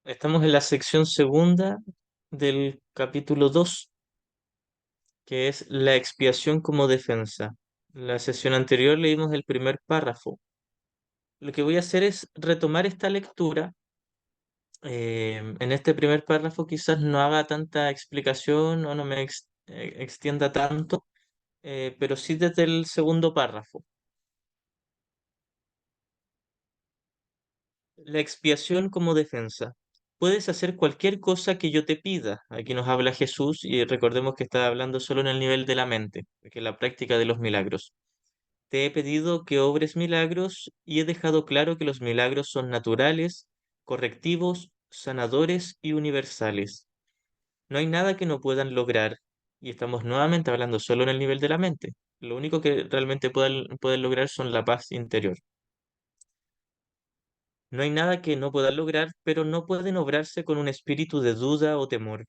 Estamos en la sección segunda del capítulo 2, que es la expiación como defensa. La sesión anterior leímos el primer párrafo. Lo que voy a hacer es retomar esta lectura. En este primer párrafo quizás no haga tanta explicación o no me extienda tanto, pero sí desde el segundo párrafo. La expiación como defensa. Puedes hacer cualquier cosa que yo te pida. Aquí nos habla Jesús y recordemos que está hablando solo en el nivel de la mente, que es la práctica de los milagros. Te he pedido que obres milagros y he dejado claro que los milagros son naturales, correctivos, sanadores y universales. No hay nada que no puedan lograr, y estamos nuevamente hablando solo en el nivel de la mente. Lo único que realmente pueden lograr son la paz interior. No hay nada que no puedan lograr, pero no pueden obrarse con un espíritu de duda o temor.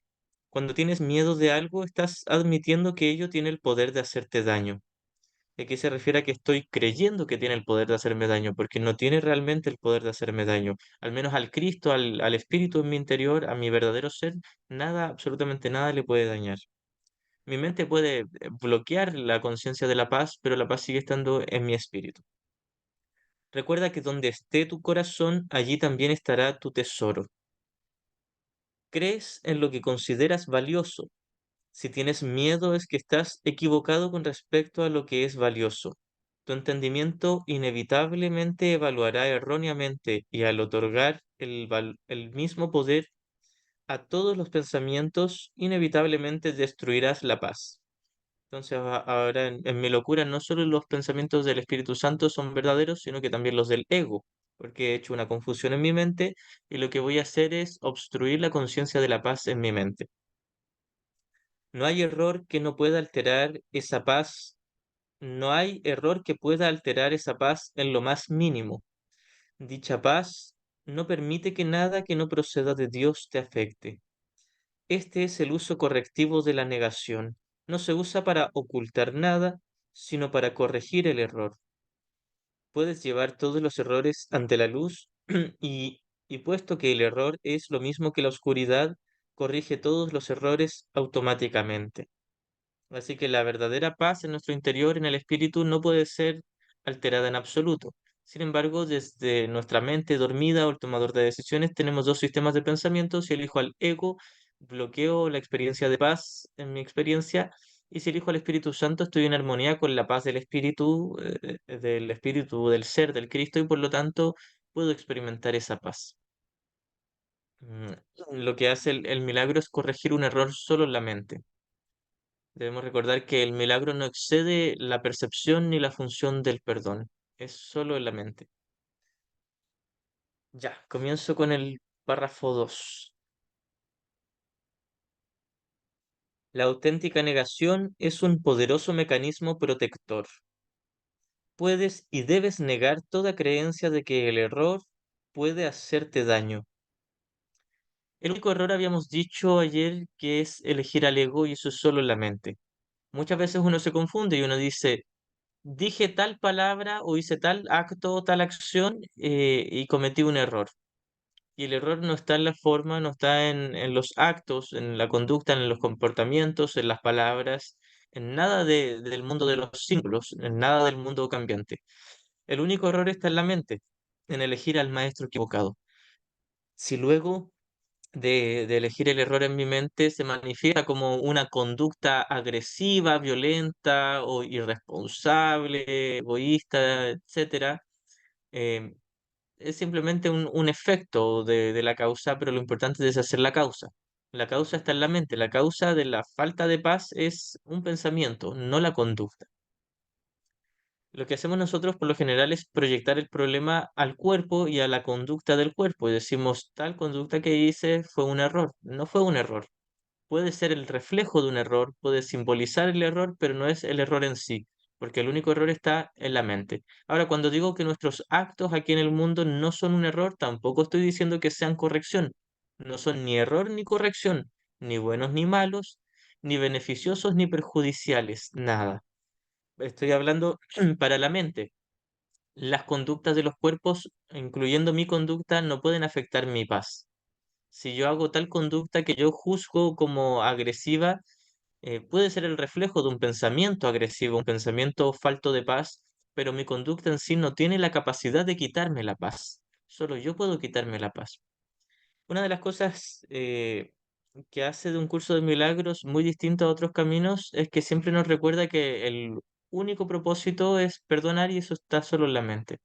Cuando tienes miedo de algo, estás admitiendo que ello tiene el poder de hacerte daño. ¿A qué se refiere a que estoy creyendo que tiene el poder de hacerme daño? Porque no tiene realmente el poder de hacerme daño. Al menos al Cristo, al espíritu en mi interior, a mi verdadero ser, nada, absolutamente nada le puede dañar. Mi mente puede bloquear la conciencia de la paz, pero la paz sigue estando en mi espíritu. Recuerda que donde esté tu corazón, allí también estará tu tesoro. Crees en lo que consideras valioso. Si tienes miedo es que estás equivocado con respecto a lo que es valioso. Tu entendimiento inevitablemente evaluará erróneamente y al otorgar el mismo poder a todos los pensamientos, inevitablemente destruirás la paz. Entonces, ahora en mi locura, no solo los pensamientos del Espíritu Santo son verdaderos, sino que también los del ego, porque he hecho una confusión en mi mente y lo que voy a hacer es obstruir la conciencia de la paz en mi mente. No hay error que no pueda alterar esa paz, no hay error que pueda alterar esa paz en lo más mínimo. Dicha paz no permite que nada que no proceda de Dios te afecte. Este es el uso correctivo de la negación. No se usa para ocultar nada, sino para corregir el error. Puedes llevar todos los errores ante la luz y puesto que el error es lo mismo que la oscuridad, corrige todos los errores automáticamente. Así que la verdadera paz en nuestro interior, en el espíritu, no puede ser alterada en absoluto. Sin embargo, desde nuestra mente dormida o el tomador de decisiones, tenemos dos sistemas de pensamiento. Si elijo al ego, bloqueo la experiencia de paz en mi experiencia. Y si elijo al Espíritu Santo, estoy en armonía con la paz del espíritu, del ser, del Cristo, y por lo tanto puedo experimentar esa paz. Mm, Lo que hace el milagro es corregir un error solo en la mente. Debemos recordar que el milagro no excede la percepción ni la función del perdón, es solo en la mente. Ya, comienzo con el párrafo 2. La auténtica negación es un poderoso mecanismo protector. Puedes y debes negar toda creencia de que el error puede hacerte daño. El único error habíamos dicho ayer que es elegir al ego y eso es solo en la mente. Muchas veces uno se confunde y uno dice, dije tal palabra o hice tal acto o tal acción y cometí un error. Y el error no está en la forma, no está en los actos, en la conducta, en los comportamientos, en las palabras, en nada del mundo de los símbolos, en nada del mundo cambiante. El único error está en la mente, en elegir al maestro equivocado. Si luego de elegir el error en mi mente se manifiesta como una conducta agresiva, violenta o irresponsable, egoísta, etcétera, eh, es simplemente un efecto de la causa, pero lo importante es deshacer la causa. La causa está en la mente, la causa de la falta de paz es un pensamiento, no la conducta. Lo que hacemos nosotros por lo general es proyectar el problema al cuerpo y a la conducta del cuerpo y decimos, tal conducta que hice fue un error. No fue un error. Puede ser el reflejo de un error, puede simbolizar el error, pero no es el error en sí, porque el único error está en la mente. Ahora, cuando digo que nuestros actos aquí en el mundo no son un error, tampoco estoy diciendo que sean corrección. No son ni error ni corrección, ni buenos ni malos, ni beneficiosos ni perjudiciales, nada. Estoy hablando para la mente. Las conductas de los cuerpos, incluyendo mi conducta, no pueden afectar mi paz. Si yo hago tal conducta que yo juzgo como agresiva, puede ser el reflejo de un pensamiento agresivo, un pensamiento falto de paz, pero mi conducta en sí no tiene la capacidad de quitarme la paz. Solo yo puedo quitarme la paz. Una de las cosas que hace de un curso de milagros muy distinto a otros caminos es que siempre nos recuerda que el único propósito es perdonar y eso está solo en la mente.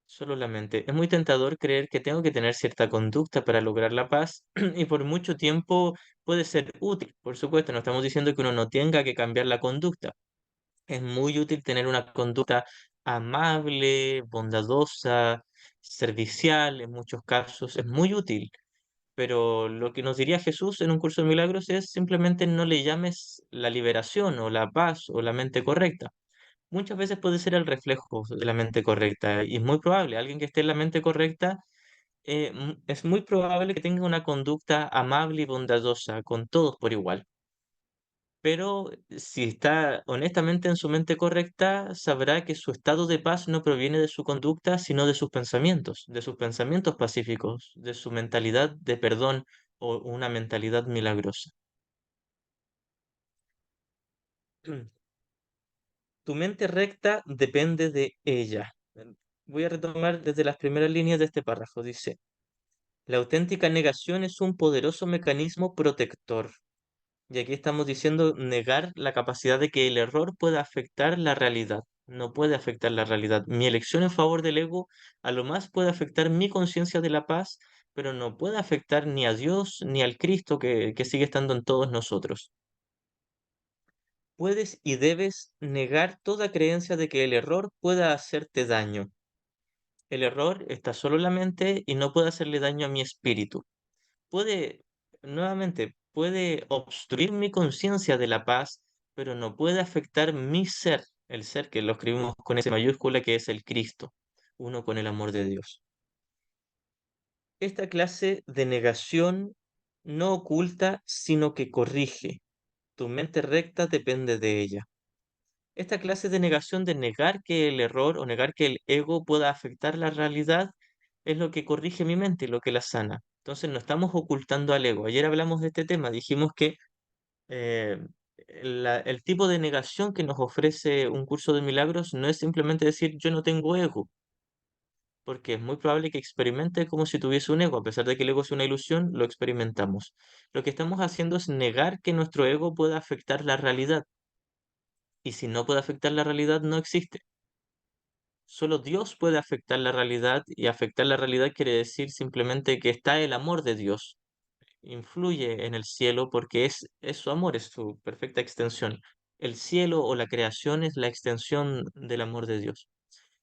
Solo la mente. Es muy tentador creer que tengo que tener cierta conducta para lograr la paz y por mucho tiempo puede ser útil. Por supuesto, no estamos diciendo que uno no tenga que cambiar la conducta. Es muy útil tener una conducta amable, bondadosa, servicial en muchos casos. Es muy útil. Pero lo que nos diría Jesús en un curso de milagros es simplemente no le llames la liberación o la paz o la mente correcta. Muchas veces puede ser el reflejo de la mente correcta y es muy probable, alguien que esté en la mente correcta, es muy probable que tenga una conducta amable y bondadosa con todos por igual. Pero si está honestamente en su mente correcta, sabrá que su estado de paz no proviene de su conducta, sino de sus pensamientos pacíficos, de su mentalidad de perdón o una mentalidad milagrosa. Tu mente recta depende de ella. Voy a retomar desde las primeras líneas de este párrafo. Dice, la auténtica negación es un poderoso mecanismo protector. Y aquí estamos diciendo negar la capacidad de que el error pueda afectar la realidad. No puede afectar la realidad. Mi elección en favor del ego a lo más puede afectar mi conciencia de la paz, pero no puede afectar ni a Dios ni al Cristo que sigue estando en todos nosotros. Puedes y debes negar toda creencia de que el error pueda hacerte daño. El error está solo en la mente y no puede hacerle daño a mi espíritu. Puede, nuevamente, puede obstruir mi conciencia de la paz, pero no puede afectar mi ser, el ser que lo escribimos con ese mayúscula que es el Cristo, uno con el amor de Dios. Esta clase de negación no oculta, sino que corrige. Tu mente recta depende de ella. Esta clase de negación de negar que el error o negar que el ego pueda afectar la realidad es lo que corrige mi mente y lo que la sana. Entonces no estamos ocultando al ego. Ayer hablamos de este tema, dijimos que eh, el tipo de negación que nos ofrece un curso de milagros no es simplemente decir yo no tengo ego, porque es muy probable que experimente como si tuviese un ego, a pesar de que el ego es una ilusión, lo experimentamos. Lo que estamos haciendo es negar que nuestro ego pueda afectar la realidad, y si no puede afectar la realidad, no existe. Solo Dios puede afectar la realidad y afectar la realidad quiere decir simplemente que está el amor de Dios, influye en el cielo porque es su amor, es su perfecta extensión. El cielo o la creación es la extensión del amor de Dios.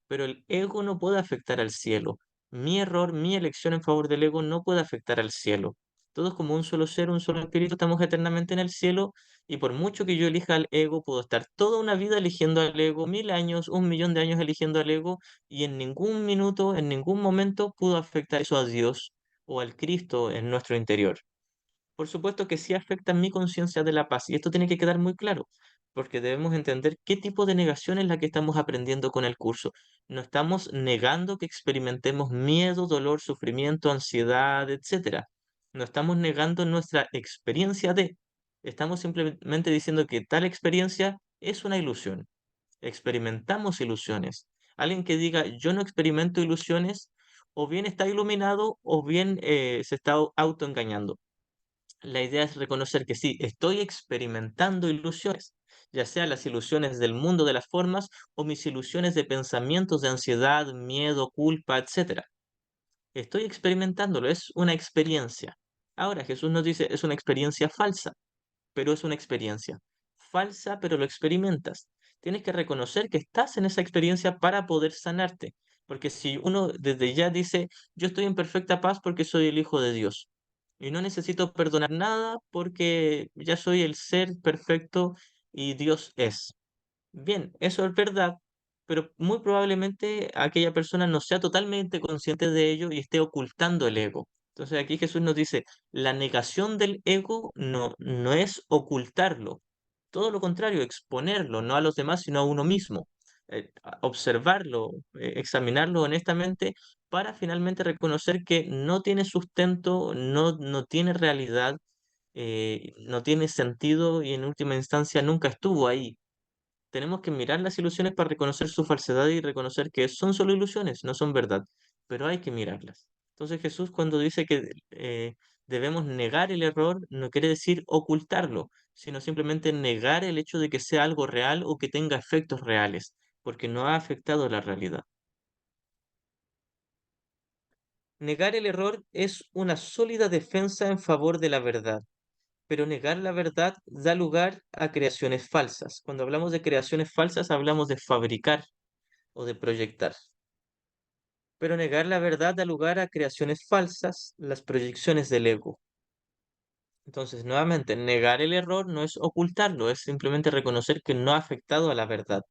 Pero el ego no puede afectar al cielo. Mi error, mi elección en favor del ego no puede afectar al cielo. Todos como un solo ser, un solo espíritu, estamos eternamente en el cielo y por mucho que yo elija al ego, puedo estar toda una vida eligiendo al ego, 1000 años, 1 millón de años eligiendo al ego y en ningún minuto, en ningún momento pudo afectar eso a Dios o al Cristo en nuestro interior. Por supuesto que sí afecta mi conciencia de la paz y esto tiene que quedar muy claro, porque debemos entender qué tipo de negación es la que estamos aprendiendo con el curso. No estamos negando que experimentemos miedo, dolor, sufrimiento, ansiedad, etcétera. No estamos negando nuestra experiencia de, estamos simplemente diciendo que tal experiencia es una ilusión. Experimentamos ilusiones. Alguien que diga yo no experimento ilusiones, o bien está iluminado o bien se está autoengañando. La idea es reconocer que sí, estoy experimentando ilusiones, ya sea las ilusiones del mundo de las formas o mis ilusiones de pensamientos de ansiedad, miedo, culpa, etcétera. Estoy experimentándolo, es una experiencia. Ahora Jesús nos dice, es una experiencia falsa, pero es una experiencia. Falsa, pero lo experimentas. Tienes que reconocer que estás en esa experiencia para poder sanarte. Porque si uno desde ya dice, yo estoy en perfecta paz porque soy el Hijo de Dios y no necesito perdonar nada porque ya soy el ser perfecto y Dios es. Bien, eso es verdad, pero muy probablemente aquella persona no sea totalmente consciente de ello y esté ocultando el ego. Entonces aquí Jesús nos dice, la negación del ego no es ocultarlo, todo lo contrario, exponerlo, no a los demás, sino a uno mismo. Observarlo, examinarlo honestamente para finalmente reconocer que no tiene sustento, no tiene realidad, no tiene sentido y en última instancia nunca estuvo ahí. Tenemos que mirar las ilusiones para reconocer su falsedad y reconocer que son solo ilusiones, no son verdad, pero hay que mirarlas. Entonces Jesús cuando dice que debemos negar el error, no quiere decir ocultarlo, sino simplemente negar el hecho de que sea algo real o que tenga efectos reales, porque no ha afectado la realidad. Negar el error es una sólida defensa en favor de la verdad, pero negar la verdad da lugar a creaciones falsas. Cuando hablamos de creaciones falsas, hablamos de fabricar o de proyectar. Pero negar la verdad da lugar a creaciones falsas, las proyecciones del ego. Entonces, nuevamente, negar el error no es ocultarlo, es simplemente reconocer que no ha afectado a la verdad.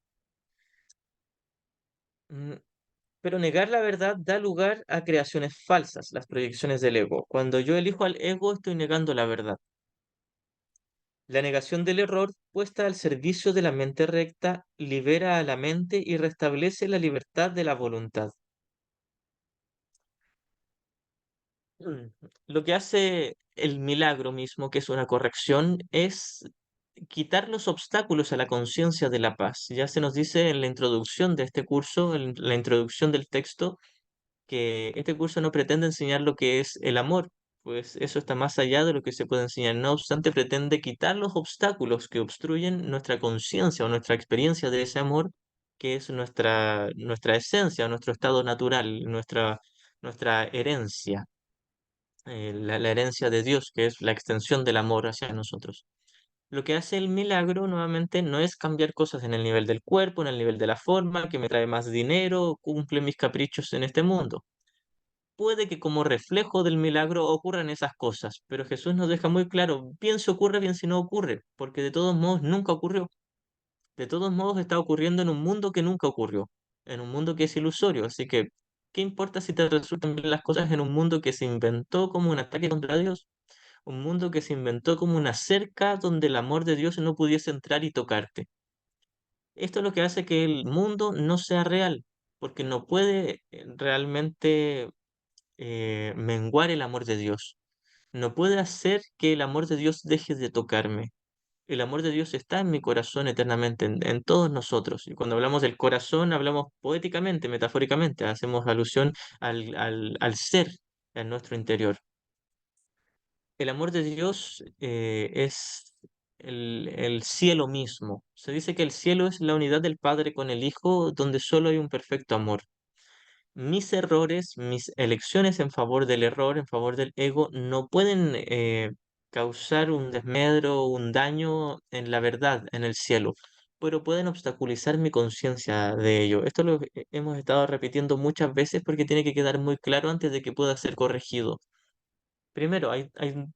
Mm, Pero negar la verdad da lugar a creaciones falsas, las proyecciones del ego. Cuando yo elijo al ego, estoy negando la verdad. La negación del error, puesta al servicio de la mente recta, libera a la mente y restablece la libertad de la voluntad. Mm. Lo que hace el milagro mismo, que es una corrección, es quitar los obstáculos a la conciencia de la paz. Ya se nos dice en la introducción de este curso, en la introducción del texto, que este curso no pretende enseñar lo que es el amor, pues eso está más allá de lo que se puede enseñar. No obstante, pretende quitar los obstáculos que obstruyen nuestra conciencia o nuestra experiencia de ese amor, que es nuestra esencia, nuestro estado natural, nuestra herencia, la herencia de Dios, que es la extensión del amor hacia nosotros. Lo que hace el milagro nuevamente no es cambiar cosas en el nivel del cuerpo, en el nivel de la forma, que me trae más dinero, cumple mis caprichos en este mundo. Puede que como reflejo del milagro ocurran esas cosas, pero Jesús nos deja muy claro, bien si ocurre, bien si no ocurre, porque de todos modos nunca ocurrió. De todos modos está ocurriendo en un mundo que nunca ocurrió, en un mundo que es ilusorio, así que, ¿qué importa si te resultan bien las cosas en un mundo que se inventó como un ataque contra Dios? Un mundo que se inventó como una cerca donde el amor de Dios no pudiese entrar y tocarte. Esto es lo que hace que el mundo no sea real, porque no puede realmente menguar el amor de Dios. No puede hacer que el amor de Dios deje de tocarme. El amor de Dios está en mi corazón eternamente, en todos nosotros. Y cuando hablamos del corazón, hablamos poéticamente, metafóricamente, hacemos alusión al ser en nuestro interior. El amor de Dios es el cielo mismo. Se dice que el cielo es la unidad del Padre con el Hijo, donde solo hay un perfecto amor. Mis errores, mis elecciones en favor del error, en favor del ego, no pueden causar un desmedro, un daño en la verdad, en el cielo, pero pueden obstaculizar mi conciencia de ello. Esto lo hemos estado repitiendo muchas veces porque tiene que quedar muy claro antes de que pueda ser corregido. Primero, hay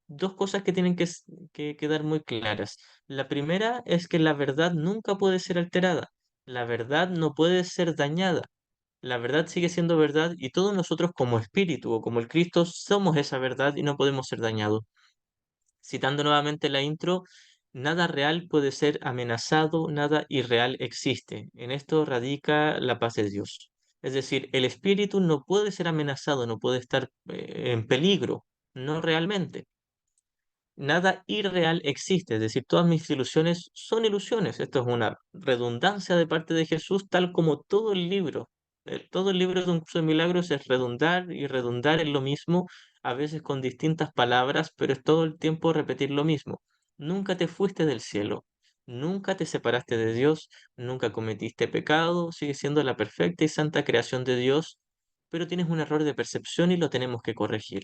dos cosas que tienen que quedar muy claras. La primera es que la verdad nunca puede ser alterada. La verdad no puede ser dañada. La verdad sigue siendo verdad y todos nosotros como espíritu o como el Cristo somos esa verdad y no podemos ser dañados. Citando nuevamente la intro, nada real puede ser amenazado, nada irreal existe. En esto radica la paz de Dios. Es decir, el espíritu no puede ser amenazado, no puede estar en peligro, no realmente. Nada irreal existe, es decir, todas mis ilusiones son ilusiones. Esto es una redundancia de parte de Jesús, tal como todo el libro. Todo el libro de un curso de milagros es redundar y redundar en lo mismo, a veces con distintas palabras, pero es todo el tiempo repetir lo mismo. Nunca te fuiste del cielo, nunca te separaste de Dios, nunca cometiste pecado, sigues siendo la perfecta y santa creación de Dios, pero tienes un error de percepción y lo tenemos que corregir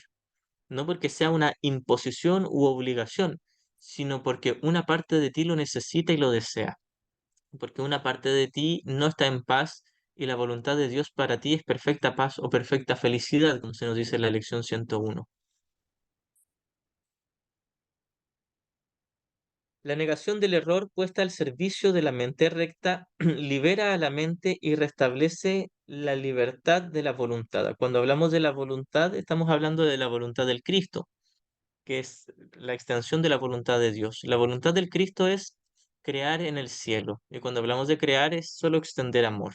no porque sea una imposición u obligación, sino porque una parte de ti lo necesita y lo desea, porque una parte de ti no está en paz y la voluntad de Dios para ti es perfecta paz o perfecta felicidad, como se nos dice en la lección 101. La negación del error puesta al servicio de la mente recta libera a la mente y restablece la libertad de la voluntad. Cuando hablamos de la voluntad, estamos hablando de la voluntad del Cristo, que es la extensión de la voluntad de Dios. La voluntad del Cristo es crear en el cielo, y cuando hablamos de crear es solo extender amor.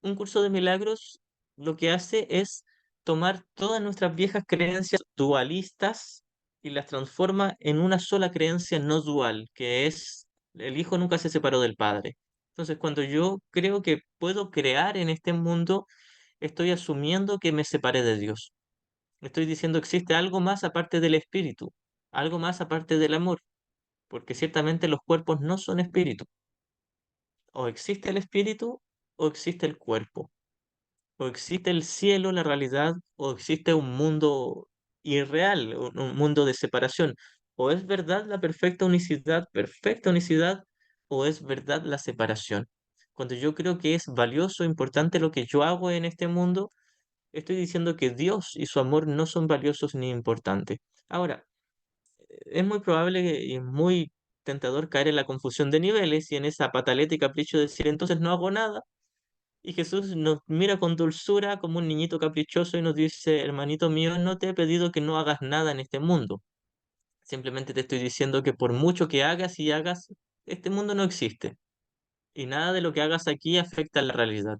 Un curso de milagros lo que hace es tomar todas nuestras viejas creencias dualistas y las transforma en una sola creencia no dual, que es el hijo nunca se separó del padre. Entonces, cuando yo creo que puedo crear en este mundo, estoy asumiendo que me separé de Dios. Estoy diciendo existe algo más aparte del espíritu, algo más aparte del amor, porque ciertamente los cuerpos no son espíritu. O existe el espíritu o existe el cuerpo. O existe el cielo, la realidad, o existe un mundo irreal, un mundo de separación. O es verdad la perfecta unicidad, o es verdad la separación. Cuando yo creo que es valioso, importante lo que yo hago en este mundo, estoy diciendo que Dios y su amor no son valiosos ni importantes. Ahora, es muy probable y muy tentador caer en la confusión de niveles y en esa pataleta y capricho de decir, entonces no hago nada. Y Jesús nos mira con dulzura como un niñito caprichoso y nos dice, hermanito mío, no te he pedido que no hagas nada en este mundo. Simplemente te estoy diciendo que por mucho que hagas y hagas, este mundo no existe. Y nada de lo que hagas aquí afecta a la realidad.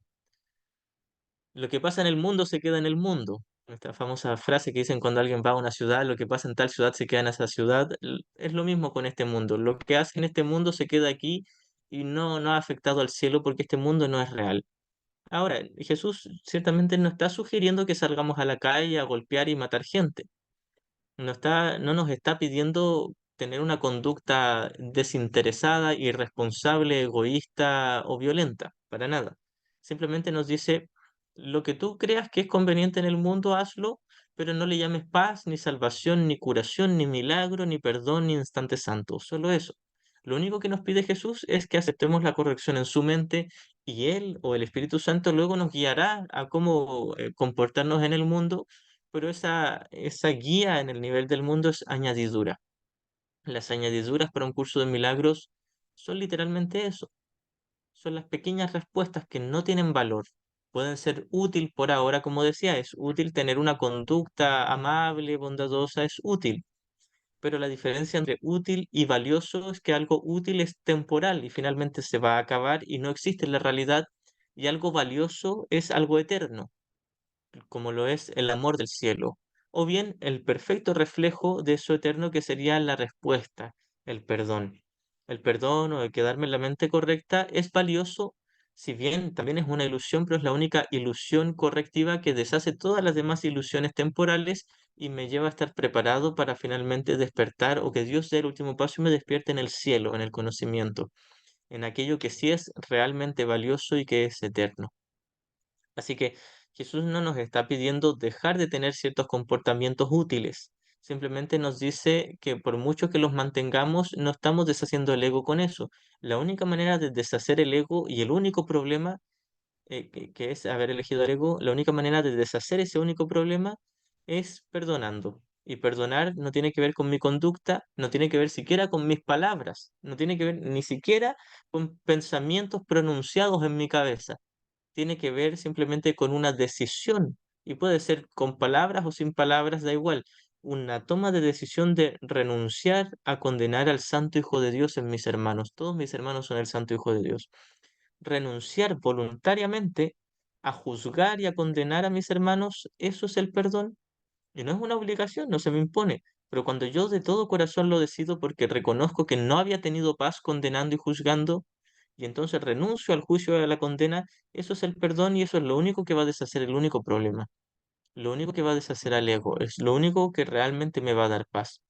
Lo que pasa en el mundo se queda en el mundo. Esta famosa frase que dicen cuando alguien va a una ciudad, lo que pasa en tal ciudad se queda en esa ciudad. Es lo mismo con este mundo. Lo que hace en este mundo se queda aquí y no ha afectado al cielo porque este mundo no es real. Ahora, Jesús ciertamente no está sugiriendo que salgamos a la calle a golpear y matar gente. No nos está pidiendo tener una conducta desinteresada, irresponsable, egoísta o violenta, para nada. Simplemente nos dice, lo que tú creas que es conveniente en el mundo, hazlo, pero no le llames paz, ni salvación, ni curación, ni milagro, ni perdón, ni instante santo, solo eso. Lo único que nos pide Jesús es que aceptemos la corrección en su mente y Él o el Espíritu Santo luego nos guiará a cómo comportarnos en el mundo, pero esa guía en el nivel del mundo es añadidura. Las añadiduras para un curso de milagros son literalmente eso, son las pequeñas respuestas que no tienen valor. Pueden ser útil por ahora, como decía, es útil tener una conducta amable, bondadosa, es útil, pero la diferencia entre útil y valioso es que algo útil es temporal y finalmente se va a acabar y no existe en la realidad, y algo valioso es algo eterno como lo es el amor del cielo, o bien el perfecto reflejo de eso eterno que sería la respuesta, el perdón. El perdón o el quedarme en la mente correcta es valioso, si bien también es una ilusión, pero es la única ilusión correctiva que deshace todas las demás ilusiones temporales y me lleva a estar preparado para finalmente despertar o que Dios dé el último paso y me despierte en el cielo, en el conocimiento, en aquello que sí es realmente valioso y que es eterno. Así que Jesús no nos está pidiendo dejar de tener ciertos comportamientos útiles. Simplemente nos dice que por mucho que los mantengamos, no estamos deshaciendo el ego con eso. La única manera de deshacer el ego y el único problema que es haber elegido el ego, la única manera de deshacer ese único problema es perdonando. Y perdonar no tiene que ver con mi conducta, no tiene que ver siquiera con mis palabras, no tiene que ver ni siquiera con pensamientos pronunciados en mi cabeza, tiene que ver simplemente con una decisión y puede ser con palabras o sin palabras, da igual. Una toma de decisión de renunciar a condenar al Santo Hijo de Dios en mis hermanos. Todos mis hermanos son el Santo Hijo de Dios. Renunciar voluntariamente a juzgar y a condenar a mis hermanos, eso es el perdón. Y no es una obligación, no se me impone. Pero cuando yo de todo corazón lo decido porque reconozco que no había tenido paz condenando y juzgando, y entonces renuncio al juicio y a la condena, eso es el perdón y eso es lo único que va a deshacer el único problema. Lo único que va a deshacer al ego, es lo único que realmente me va a dar paz.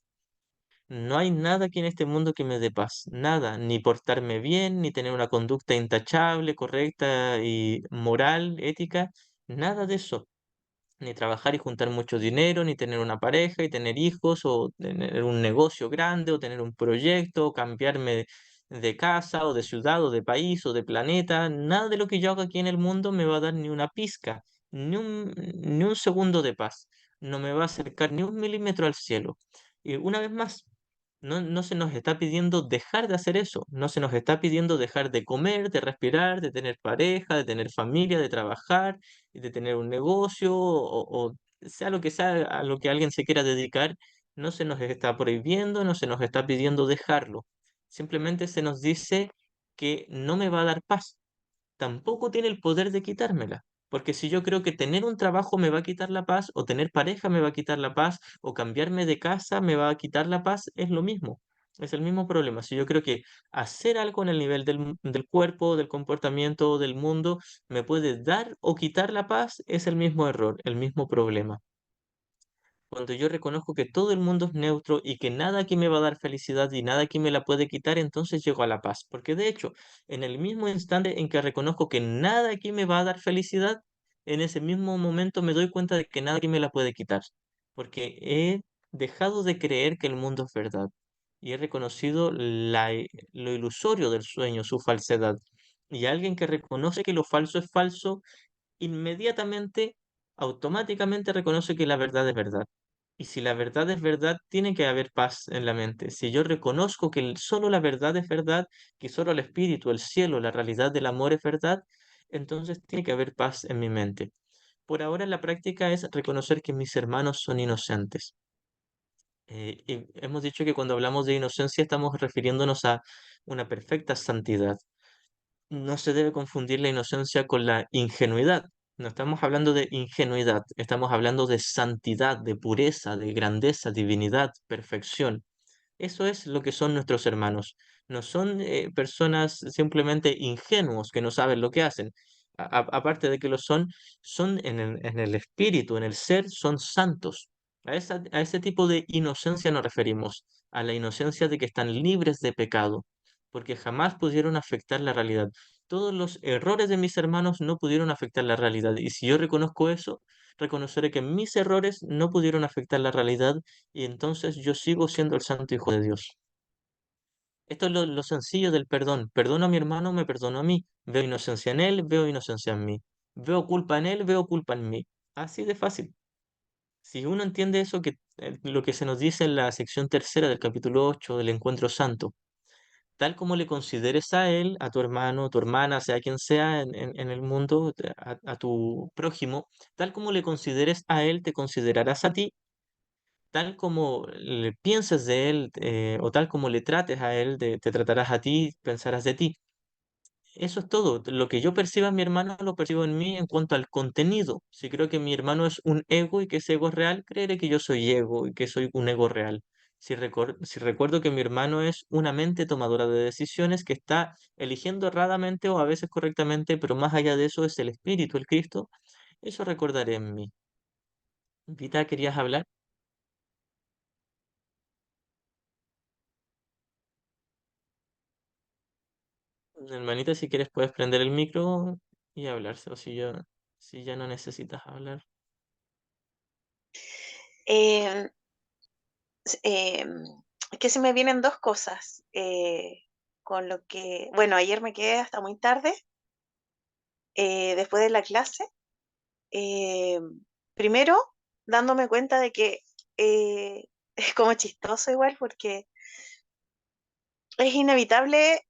No hay nada aquí en este mundo que me dé paz, nada, ni portarme bien, ni tener una conducta intachable, correcta y moral, ética, nada de eso, ni trabajar y juntar mucho dinero, ni tener una pareja y tener hijos, o tener un negocio grande, o tener un proyecto, o cambiarme de casa, o de ciudad, o de país, o de planeta. Nada de lo que yo haga aquí en el mundo me va a dar ni una pizca, ni un segundo de paz. No me va a acercar ni un milímetro al cielo. Y una vez más, no se nos está pidiendo dejar de hacer eso, no se nos está pidiendo dejar de comer, de respirar, de tener pareja, de tener familia, de trabajar, de tener un negocio o sea lo que sea a lo que alguien se quiera dedicar, no se nos está prohibiendo, no se nos está pidiendo dejarlo. Simplemente se nos dice que no me va a dar paz, tampoco tiene el poder de quitármela. Porque si yo creo que tener un trabajo me va a quitar la paz, o tener pareja me va a quitar la paz, o cambiarme de casa me va a quitar la paz, es lo mismo. Es el mismo problema. Si yo creo que hacer algo en el nivel del cuerpo, del comportamiento, del mundo, me puede dar o quitar la paz, es el mismo error, el mismo problema. Cuando yo reconozco que todo el mundo es neutro y que nada aquí me va a dar felicidad y nada aquí me la puede quitar, entonces llego a la paz. Porque de hecho, en el mismo instante en que reconozco que nada aquí me va a dar felicidad, en ese mismo momento me doy cuenta de que nada aquí me la puede quitar. Porque he dejado de creer que el mundo es verdad y he reconocido lo ilusorio del sueño, su falsedad. Y alguien que reconoce que lo falso es falso, inmediatamente, automáticamente reconoce que la verdad es verdad. Y si la verdad es verdad, tiene que haber paz en la mente. Si yo reconozco que solo la verdad es verdad, que solo el espíritu, el cielo, la realidad del amor es verdad, entonces tiene que haber paz en mi mente. Por ahora la práctica es reconocer que mis hermanos son inocentes. Y hemos dicho que cuando hablamos de inocencia estamos refiriéndonos a una perfecta santidad. No se debe confundir la inocencia con la ingenuidad. No estamos hablando de ingenuidad, estamos hablando de santidad, de pureza, de grandeza, divinidad, perfección. Eso es lo que son nuestros hermanos. No son personas simplemente ingenuos que no saben lo que hacen. Aparte de que lo son, son en el espíritu, en el ser, son santos. A ese tipo de inocencia nos referimos, a la inocencia de que están libres de pecado, porque jamás pudieron afectar la realidad. Todos los errores de mis hermanos no pudieron afectar la realidad. Y si yo reconozco eso, reconoceré que mis errores no pudieron afectar la realidad y entonces yo sigo siendo el santo hijo de Dios. Esto es lo sencillo del perdón. Perdono a mi hermano, me perdono a mí. Veo inocencia en él, veo inocencia en mí. Veo culpa en él, veo culpa en mí. Así de fácil. Si uno entiende eso, que lo que se nos dice en la sección tercera del capítulo 8 del encuentro santo, tal como le consideres a él, a tu hermano, tu hermana, sea quien sea en el mundo, a tu prójimo, tal como le consideres a él, te considerarás a ti, tal como le pienses de él o tal como le trates a él, te tratarás a ti, pensarás de ti. Eso es todo. Lo que yo perciba en mi hermano lo percibo en mí en cuanto al contenido. Si creo que mi hermano es un ego y que ese ego es real, creeré que yo soy ego y que soy un ego real. Si recuerdo que mi hermano es una mente tomadora de decisiones que está eligiendo erradamente o a veces correctamente, pero más allá de eso es el Espíritu, el Cristo, eso recordaré en mí. Vita, ¿querías hablar? Hermanita, si quieres puedes prender el micro y hablarse, o si ya no necesitas hablar. Eh, es que se me vienen dos cosas. Con lo que, bueno, ayer me quedé hasta muy tarde, después de la clase. eh, Primero, dándome cuenta de que es como chistoso igual, porque es inevitable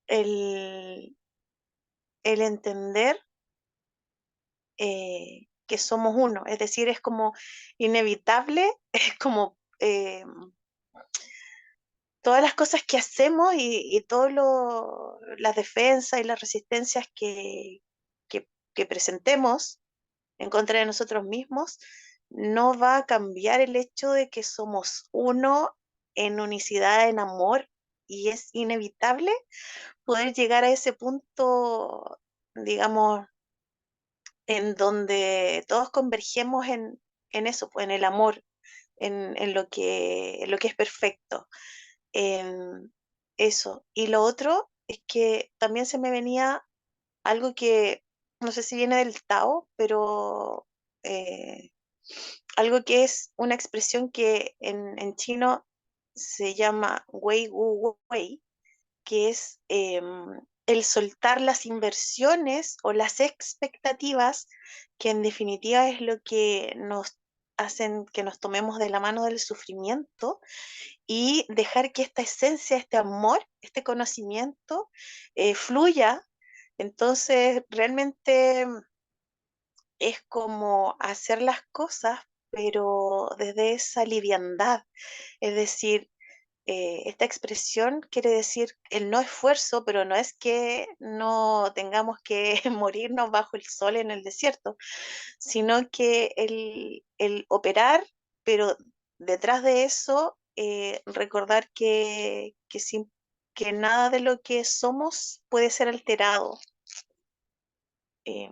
el, el entender que somos uno. Es decir, es como inevitable, es como todas las cosas que hacemos y todas las defensas y las resistencias que presentemos en contra de nosotros mismos, no va a cambiar el hecho de que somos uno en unicidad, en amor, y es inevitable poder llegar a ese punto, digamos, en donde todos convergemos en eso, pues, en el amor, en lo que es perfecto. Em, Eso. Y lo otro es que también se me venía algo que no sé si viene del Tao, pero eh, algo que es una expresión que en chino se llama Wei Wu Wei, que es el soltar las inversiones o las expectativas, que en definitiva es lo que nos hacen que nos tomemos de la mano del sufrimiento y dejar que esta esencia, este amor, este conocimiento fluya. Entonces, realmente es como hacer las cosas, pero desde esa liviandad. Es decir, esta expresión quiere decir el no esfuerzo, pero no es que no tengamos que morirnos bajo el sol en el desierto, sino que el operar, pero detrás de eso, recordar que nada de lo que somos puede ser alterado. eh,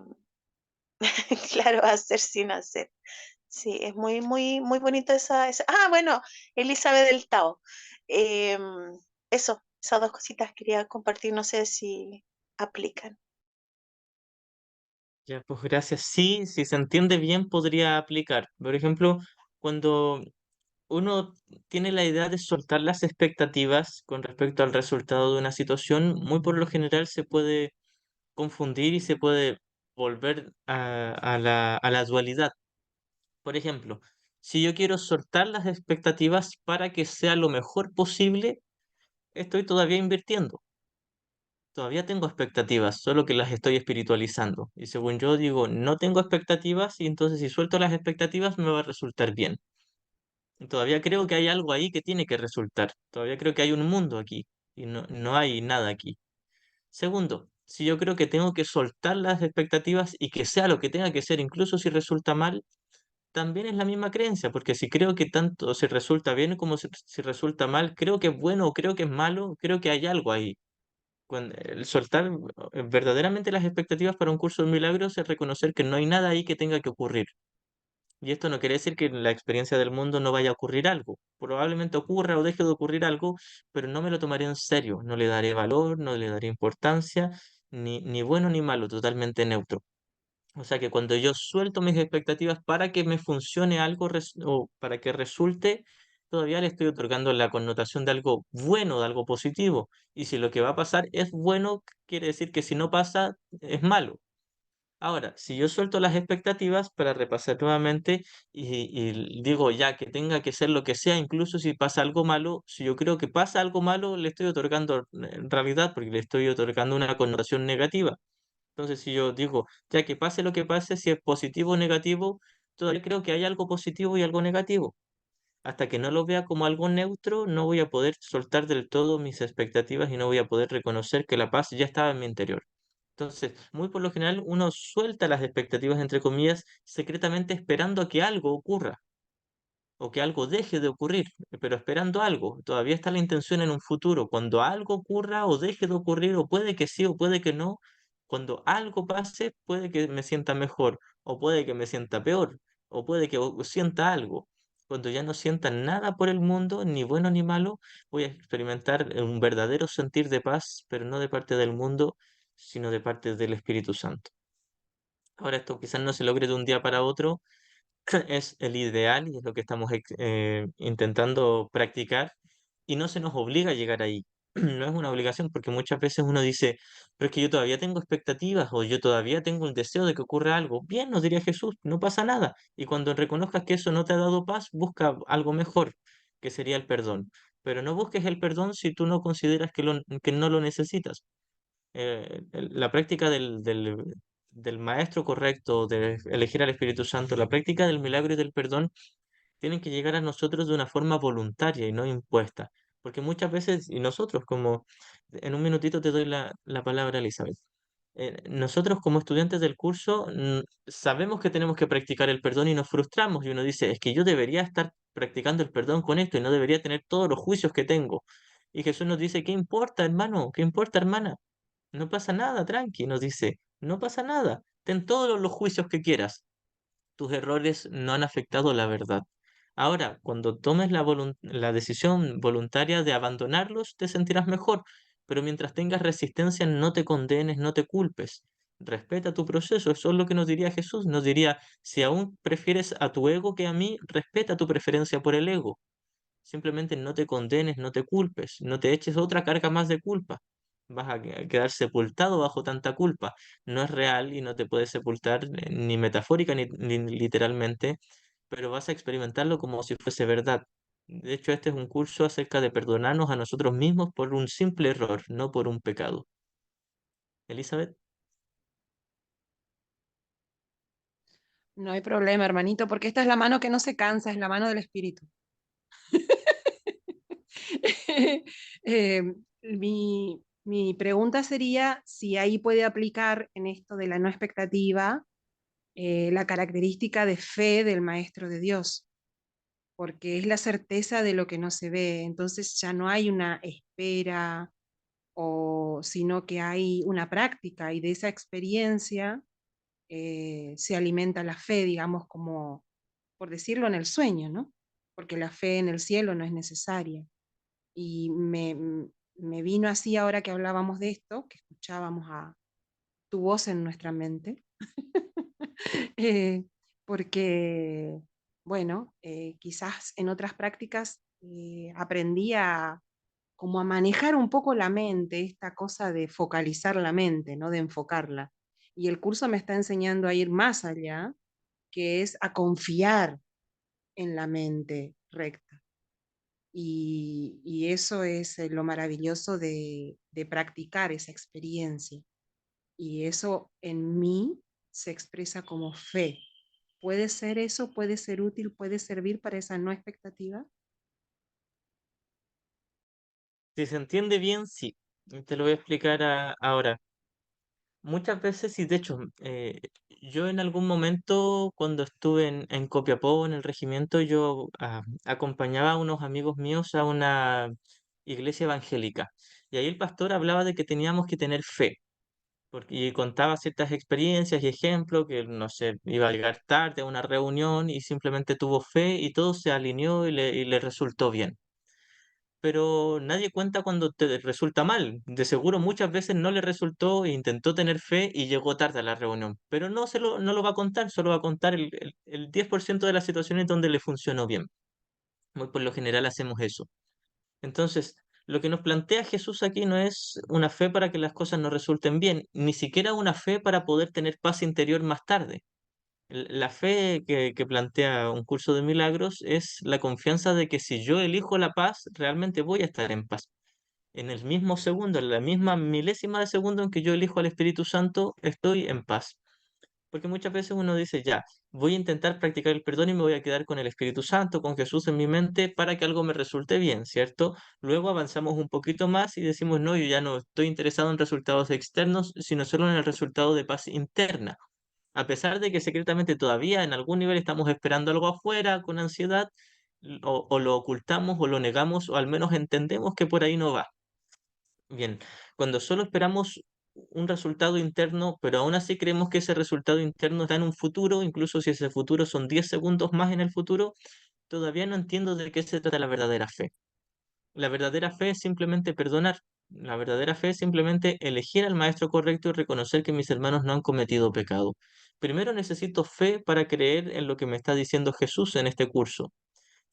claro, hacer sin hacer. Sí, es muy, muy, muy bonito Ah, bueno, Elizabeth del Tao. Em, esas dos cositas quería compartir, no sé si aplican. Ya, pues gracias. Sí, si se entiende bien, podría aplicar. Por ejemplo, cuando uno tiene la idea de soltar las expectativas con respecto al resultado de una situación, muy por lo general se puede confundir y se puede volver a la dualidad. Por ejemplo, si yo quiero soltar las expectativas para que sea lo mejor posible, estoy todavía invirtiendo. Todavía tengo expectativas, solo que las estoy espiritualizando. Y según yo digo, no tengo expectativas y entonces si suelto las expectativas me va a resultar bien. Y todavía creo que hay algo ahí que tiene que resultar. Todavía creo que hay un mundo aquí y no hay nada aquí. Segundo, si yo creo que tengo que soltar las expectativas y que sea lo que tenga que ser, incluso si resulta mal, también es la misma creencia, porque si creo que tanto si resulta bien como si resulta mal, creo que es bueno o creo que es malo, creo que hay algo ahí. El soltar verdaderamente las expectativas para un curso de milagros es reconocer que no hay nada ahí que tenga que ocurrir. Y esto no quiere decir que en la experiencia del mundo no vaya a ocurrir algo. Probablemente ocurra o deje de ocurrir algo, pero no me lo tomaré en serio, no le daré valor, no le daré importancia, ni bueno ni malo, totalmente neutro. O sea que cuando yo suelto mis expectativas para que me funcione algo o para que resulte, todavía le estoy otorgando la connotación de algo bueno, de algo positivo. Y si lo que va a pasar es bueno, quiere decir que si no pasa, es malo. Ahora, si yo suelto las expectativas para repasar nuevamente y digo ya que tenga que ser lo que sea, incluso si pasa algo malo, si yo creo que pasa algo malo, le estoy otorgando en realidad, porque le estoy otorgando una connotación negativa. Entonces, si yo digo, ya que pase lo que pase, si es positivo o negativo, todavía creo que hay algo positivo y algo negativo. Hasta que no lo vea como algo neutro, no voy a poder soltar del todo mis expectativas y no voy a poder reconocer que la paz ya estaba en mi interior. Entonces, muy por lo general, uno suelta las expectativas, entre comillas, secretamente esperando a que algo ocurra o que algo deje de ocurrir, pero esperando algo. Todavía está la intención en un futuro. Cuando algo ocurra o deje de ocurrir, o puede que sí o puede que no, cuando algo pase, puede que me sienta mejor, o puede que me sienta peor, o puede que sienta algo. Cuando ya no sienta nada por el mundo, ni bueno ni malo, voy a experimentar un verdadero sentir de paz, pero no de parte del mundo, sino de parte del Espíritu Santo. Ahora esto quizás no se logre de un día para otro, es el ideal y es lo que estamos intentando practicar y no se nos obliga a llegar ahí. No es una obligación porque muchas veces uno dice, pero es que yo todavía tengo expectativas o yo todavía tengo el deseo de que ocurra algo. Bien, nos diría Jesús, no pasa nada. Y cuando reconozcas que eso no te ha dado paz, busca algo mejor, que sería el perdón. Pero no busques el perdón si tú no consideras que no lo necesitas. La práctica del maestro correcto, de elegir al Espíritu Santo, la práctica del milagro y del perdón, tienen que llegar a nosotros de una forma voluntaria y no impuesta. Porque muchas veces, y nosotros como, en un minutito te doy la palabra, Elizabeth. Nosotros como estudiantes del curso sabemos que tenemos que practicar el perdón y nos frustramos y uno dice, es que yo debería estar practicando el perdón con esto y no debería tener todos los juicios que tengo. Y Jesús nos dice, ¿qué importa, hermano? ¿Qué importa, hermana? No pasa nada, tranqui, nos dice, no pasa nada, ten todos los juicios que quieras, tus errores no han afectado la verdad. Ahora, cuando tomes la decisión voluntaria de abandonarlos, te sentirás mejor, pero mientras tengas resistencia, no te condenes, no te culpes. Respeta tu proceso, eso es lo que nos diría Jesús. Nos diría, si aún prefieres a tu ego que a mí, respeta tu preferencia por el ego. Simplemente no te condenes, no te culpes, no te eches otra carga más de culpa. Vas a quedar sepultado bajo tanta culpa. No es real y no te puedes sepultar ni metafórica ni literalmente, pero vas a experimentarlo como si fuese verdad. De hecho, este es un curso acerca de perdonarnos a nosotros mismos por un simple error, no por un pecado. Elizabeth, No hay problema, hermanito, porque esta es la mano que no se cansa, es la mano del espíritu. Eh, mi pregunta sería si ahí puede aplicar en esto de la no expectativa la característica de fe del Maestro de Dios, porque es la certeza de lo que no se ve, entonces ya no hay una espera, sino que hay una práctica y de esa experiencia se alimenta la fe, digamos, como por decirlo en el sueño, ¿no? Porque la fe en el cielo no es necesaria. Y me vino así ahora que hablábamos de esto, que escuchábamos a tu voz en nuestra mente, eh, porque, bueno, quizás en otras prácticas aprendí a como a manejar un poco la mente, esta cosa de focalizar la mente, ¿no? De enfocarla. Y el curso me está enseñando a ir más allá, que es a confiar en la mente recta. Y eso es lo maravilloso de practicar esa experiencia. Y eso en mí se expresa como fe. ¿Puede ser eso? ¿Puede ser útil? ¿Puede servir para esa no expectativa? Si se entiende bien, sí. Te lo voy a explicar ahora. Muchas veces, y de hecho, yo en algún momento cuando estuve en Copiapó, en el regimiento, yo acompañaba a unos amigos míos a una iglesia evangélica. Y ahí el pastor hablaba de que teníamos que tener fe, porque, y contaba ciertas experiencias y ejemplos, que no sé, iba a llegar tarde a una reunión y simplemente tuvo fe y todo se alineó y le resultó bien, pero nadie cuenta cuando te resulta mal. De seguro muchas veces no le resultó e intentó tener fe y llegó tarde a la reunión, pero no lo va a contar, solo va a contar el 10% de las situaciones donde le funcionó bien. Muy por lo general hacemos eso. Entonces, lo que nos plantea Jesús aquí no es una fe para que las cosas nos resulten bien, ni siquiera una fe para poder tener paz interior más tarde. La fe que plantea un curso de milagros es la confianza de que si yo elijo la paz, realmente voy a estar en paz. En el mismo segundo, en la misma milésima de segundo en que yo elijo al Espíritu Santo, estoy en paz. Porque muchas veces uno dice, ya, voy a intentar practicar el perdón y me voy a quedar con el Espíritu Santo, con Jesús en mi mente, para que algo me resulte bien, ¿cierto? Luego avanzamos un poquito más y decimos, no, yo ya no estoy interesado en resultados externos, sino solo en el resultado de paz interna. A pesar de que secretamente todavía en algún nivel estamos esperando algo afuera con ansiedad, o lo ocultamos o lo negamos, o al menos entendemos que por ahí no va. Bien, cuando solo esperamos un resultado interno, pero aún así creemos que ese resultado interno está en un futuro, incluso si ese futuro son 10 segundos más en el futuro, todavía no entiendo de qué se trata la verdadera fe. La verdadera fe es simplemente perdonar. La verdadera fe es simplemente elegir al maestro correcto y reconocer que mis hermanos no han cometido pecado. Primero necesito fe para creer en lo que me está diciendo Jesús en este curso.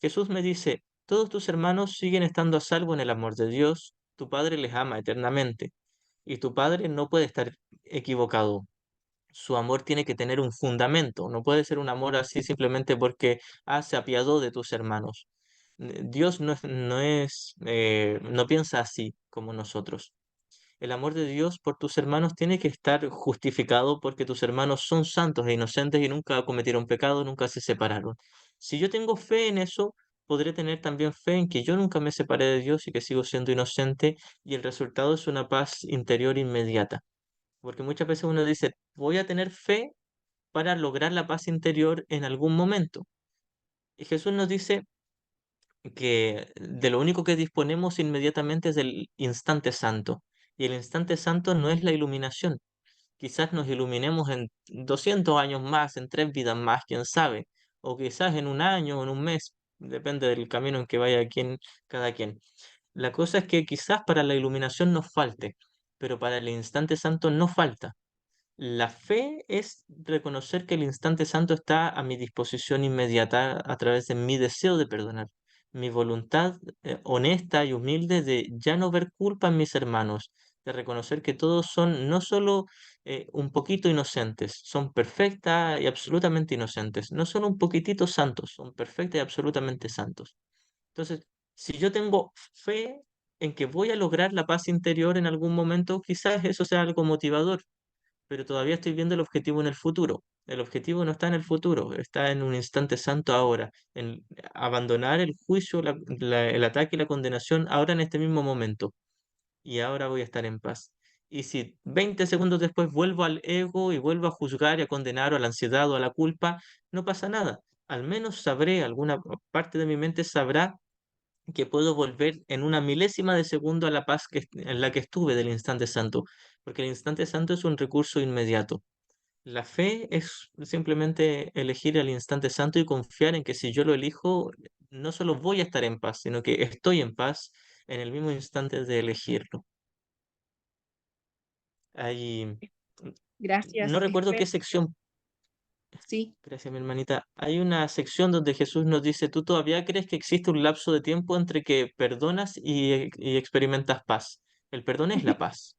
Jesús me dice, todos tus hermanos siguen estando a salvo en el amor de Dios, tu Padre les ama eternamente y tu Padre no puede estar equivocado. Su amor tiene que tener un fundamento, no puede ser un amor así simplemente porque se apiadó de tus hermanos. Dios no piensa así como nosotros. El amor de Dios por tus hermanos tiene que estar justificado porque tus hermanos son santos e inocentes y nunca cometieron pecado, nunca se separaron. Si yo tengo fe en eso, podré tener también fe en que yo nunca me separé de Dios y que sigo siendo inocente y el resultado es una paz interior inmediata. Porque muchas veces uno dice, voy a tener fe para lograr la paz interior en algún momento. Y Jesús nos dice que de lo único que disponemos inmediatamente es del instante santo. Y el instante santo no es la iluminación. Quizás nos iluminemos en 200 años más, en 3 vidas más, quién sabe. O quizás en un año o en un mes, depende del camino en que vaya cada quien. La cosa es que quizás para la iluminación nos falte, pero para el instante santo no falta. La fe es reconocer que el instante santo está a mi disposición inmediata a través de mi deseo de perdonar, mi voluntad honesta y humilde de ya no ver culpa en mis hermanos, de reconocer que todos son no solo un poquito inocentes, son perfectas y absolutamente inocentes, no son un poquitito santos, son perfectas y absolutamente santos. Entonces, si yo tengo fe en que voy a lograr la paz interior en algún momento, quizás eso sea algo motivador, pero todavía estoy viendo el objetivo en el futuro. El objetivo no está en el futuro, está en un instante santo ahora, en abandonar el juicio, el ataque y la condenación ahora en este mismo momento. Y ahora voy a estar en paz. Y si 20 segundos después vuelvo al ego y vuelvo a juzgar y a condenar o a la ansiedad o a la culpa, no pasa nada. Al menos sabré, alguna parte de mi mente sabrá que puedo volver en una milésima de segundo a la paz en la que estuve del instante santo, porque el instante santo es un recurso inmediato. La fe es simplemente elegir el instante santo y confiar en que si yo lo elijo, no solo voy a estar en paz, sino que estoy en paz en el mismo instante de elegirlo. Hay, no Gracias, recuerdo qué Espe. sección, Sí. gracias mi hermanita, hay una sección donde Jesús nos dice, ¿tú todavía crees que existe un lapso de tiempo entre que perdonas y experimentas paz? El perdón es la paz.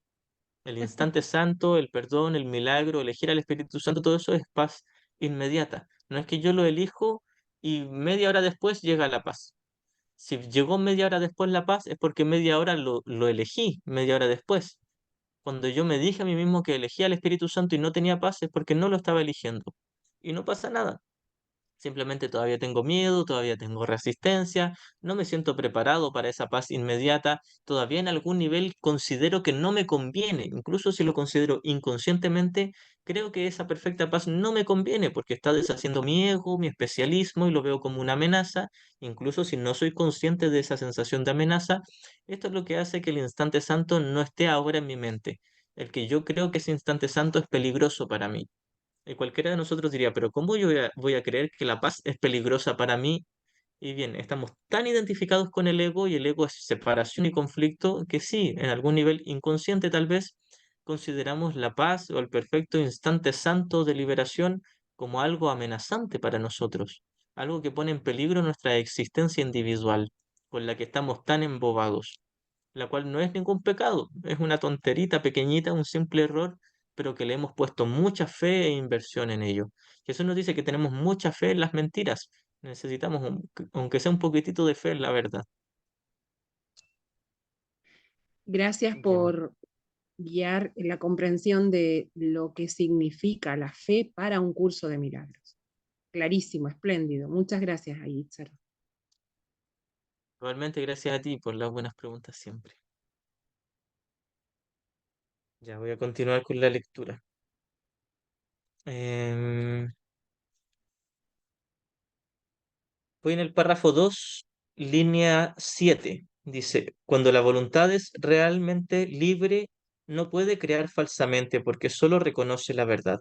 El instante santo, el perdón, el milagro, elegir al Espíritu Santo, todo eso es paz inmediata. No es que yo lo elijo y media hora después llega la paz. Si llegó media hora después la paz es porque media hora lo elegí, media hora después. Cuando yo me dije a mí mismo que elegía al Espíritu Santo y no tenía paz es porque no lo estaba eligiendo. Y no pasa nada. Simplemente todavía tengo miedo, todavía tengo resistencia, no me siento preparado para esa paz inmediata, todavía en algún nivel considero que no me conviene, incluso si lo considero inconscientemente, creo que esa perfecta paz no me conviene porque está deshaciendo mi ego, mi especialismo y lo veo como una amenaza, incluso si no soy consciente de esa sensación de amenaza, esto es lo que hace que el instante santo no esté ahora en mi mente. El que yo creo que ese instante santo es peligroso para mí. Y cualquiera de nosotros diría, pero ¿cómo yo voy a creer que la paz es peligrosa para mí? Y bien, estamos tan identificados con el ego y el ego es separación y conflicto que sí, en algún nivel inconsciente tal vez, consideramos la paz o el perfecto instante santo de liberación como algo amenazante para nosotros, algo que pone en peligro nuestra existencia individual, con la que estamos tan embobados, la cual no es ningún pecado, es una tonterita pequeñita, un simple error, pero que le hemos puesto mucha fe e inversión en ello. Jesús nos dice que tenemos mucha fe en las mentiras, necesitamos, aunque sea un poquitito de fe en la verdad. Gracias Bien, por guiar la comprensión de lo que significa la fe para un curso de milagros. Clarísimo, espléndido. Muchas gracias, Aitzer. igualmente gracias a ti por las buenas preguntas siempre. Ya voy a continuar con la lectura. Em, Voy en el párrafo 2, línea 7. Dice, cuando la voluntad es realmente libre, no puede crear falsamente porque solo reconoce la verdad.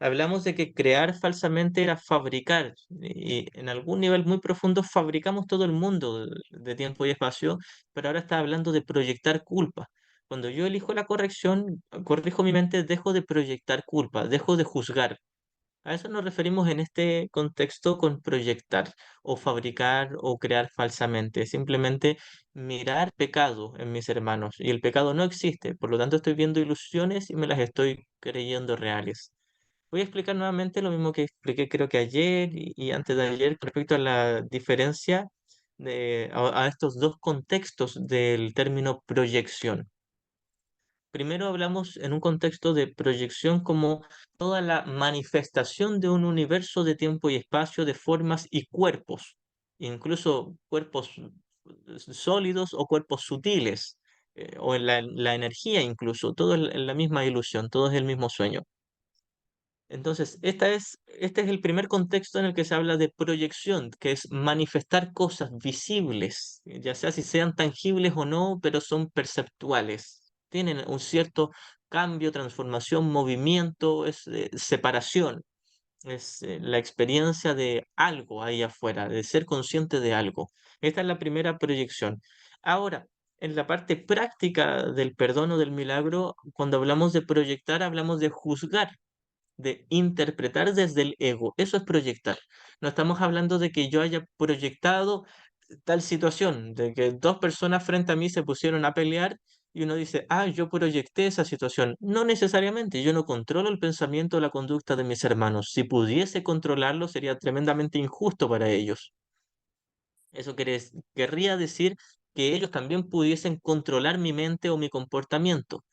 Hablamos de que crear falsamente era fabricar, y en algún nivel muy profundo fabricamos todo el mundo de tiempo y espacio, pero ahora está hablando de proyectar culpa. Cuando yo elijo la corrección, corrijo mi mente, dejo de proyectar culpa, dejo de juzgar. A eso nos referimos en este contexto con proyectar o fabricar o crear falsamente. Simplemente mirar pecado en mis hermanos. Y el pecado no existe, por lo tanto estoy viendo ilusiones y me las estoy creyendo reales. Voy a explicar nuevamente lo mismo que expliqué creo que ayer y antes de ayer con respecto a la diferencia a estos dos contextos del término proyección. Primero hablamos en un contexto de proyección como toda la manifestación de un universo de tiempo y espacio, de formas y cuerpos, incluso cuerpos sólidos o cuerpos sutiles, o en la energía incluso, todo en la misma ilusión, todo es el mismo sueño. Entonces, este es el primer contexto en el que se habla de proyección, que es manifestar cosas visibles, ya sea si sean tangibles o no, pero son perceptuales. Tienen un cierto cambio, transformación, movimiento, es separación, es la experiencia de algo ahí afuera, de ser consciente de algo. Esta es la primera proyección. Ahora, en la parte práctica del perdón o del milagro, cuando hablamos de proyectar, hablamos de juzgar, de interpretar desde el ego. Eso es proyectar. No estamos hablando de que yo haya proyectado tal situación, de que dos personas frente a mí se pusieron a pelear y uno dice, ah, yo proyecté esa situación. No necesariamente, yo no controlo el pensamiento o la conducta de mis hermanos. Si pudiese controlarlo, sería tremendamente injusto para ellos. Eso querría decir que ellos también pudiesen controlar mi mente o mi comportamiento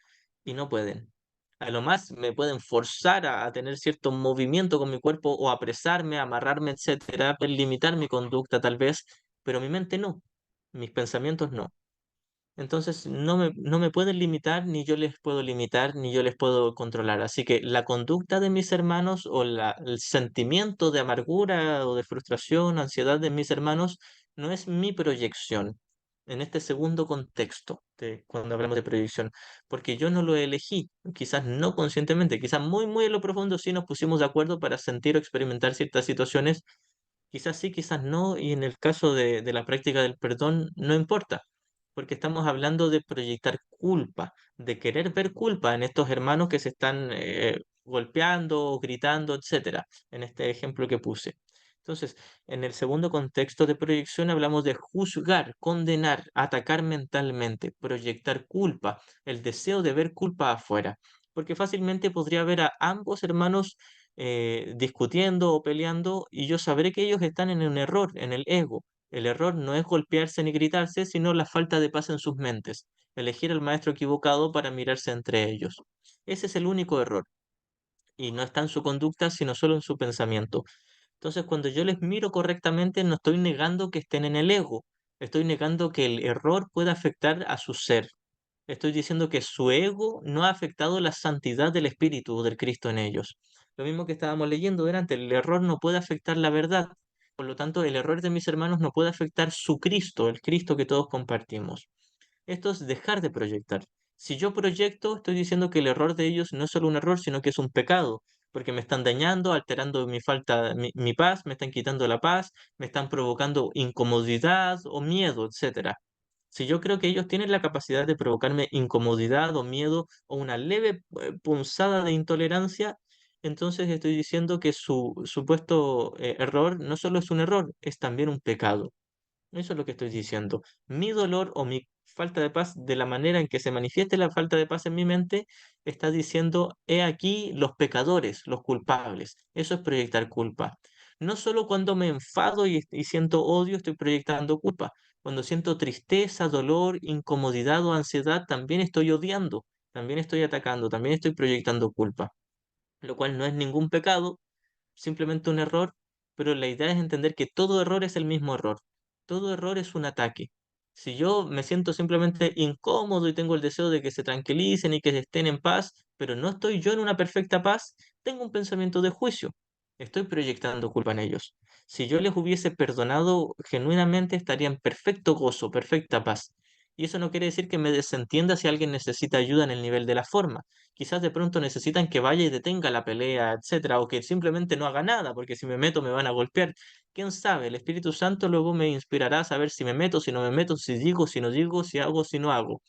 y no pueden. A lo más me pueden forzar a tener cierto movimiento con mi cuerpo o apresarme, amarrarme, etcétera, limitar mi conducta tal vez, pero mi mente no, mis pensamientos no. Entonces no me pueden limitar, ni yo les puedo limitar, ni yo les puedo controlar. Así que la conducta de mis hermanos o el sentimiento de amargura o de frustración, ansiedad de mis hermanos, no es mi proyección en este segundo contexto, cuando hablamos de proyección, porque yo no lo elegí, quizás no conscientemente, quizás muy, muy en lo profundo sí nos pusimos de acuerdo para sentir o experimentar ciertas situaciones. Quizás sí, quizás no, y en el caso de la práctica del perdón no importa, porque estamos hablando de proyectar culpa, de querer ver culpa en estos hermanos que se están golpeando, gritando, etcétera, en este ejemplo que puse. Entonces, en el segundo contexto de proyección hablamos de juzgar, condenar, atacar mentalmente, proyectar culpa, el deseo de ver culpa afuera, porque fácilmente podría ver a ambos hermanos discutiendo o peleando y yo sabré que ellos están en un error, en el ego. El error no es golpearse ni gritarse, sino la falta de paz en sus mentes, elegir al maestro equivocado para mirarse entre ellos. Ese es el único error, y no está en su conducta, sino solo en su pensamiento. Entonces, cuando yo les miro correctamente, no estoy negando que estén en el ego, estoy negando que el error pueda afectar a su ser. Estoy diciendo que su ego no ha afectado la santidad del Espíritu o del Cristo en ellos. Lo mismo que estábamos leyendo delante, el error no puede afectar la verdad. Por lo tanto, el error de mis hermanos no puede afectar su Cristo, el Cristo que todos compartimos. Esto es dejar de proyectar. Si yo proyecto, estoy diciendo que el error de ellos no es solo un error, sino que es un pecado, porque me están dañando, alterando mi paz, me están quitando la paz, me están provocando incomodidad o miedo, etcétera. Si yo creo que ellos tienen la capacidad de provocarme incomodidad o miedo o una leve punzada de intolerancia, entonces estoy diciendo que su supuesto error no solo es un error, es también un pecado. Eso es lo que estoy diciendo. Mi dolor o mi falta de paz, de la manera en que se manifieste la falta de paz en mi mente, está diciendo, he aquí los pecadores, los culpables. Eso es proyectar culpa. No solo cuando me enfado y siento odio, estoy proyectando culpa. Cuando siento tristeza, dolor, incomodidad o ansiedad, también estoy odiando, también estoy atacando, también estoy proyectando culpa. Lo cual no es ningún pecado, simplemente un error, pero la idea es entender que todo error es el mismo error. Todo error es un ataque. Si yo me siento simplemente incómodo y tengo el deseo de que se tranquilicen y que estén en paz, pero no estoy yo en una perfecta paz, tengo un pensamiento de juicio. Estoy proyectando culpa en ellos. Si yo les hubiese perdonado genuinamente, estaría en perfecto gozo, perfecta paz. Y eso no quiere decir que me desentienda si alguien necesita ayuda en el nivel de la forma. Quizás de pronto necesitan que vaya y detenga la pelea, etcétera, o que simplemente no haga nada, porque si me meto me van a golpear. ¿Quién sabe? El Espíritu Santo luego me inspirará a saber si me meto, si no me meto, si digo, si no digo, si hago, si no hago.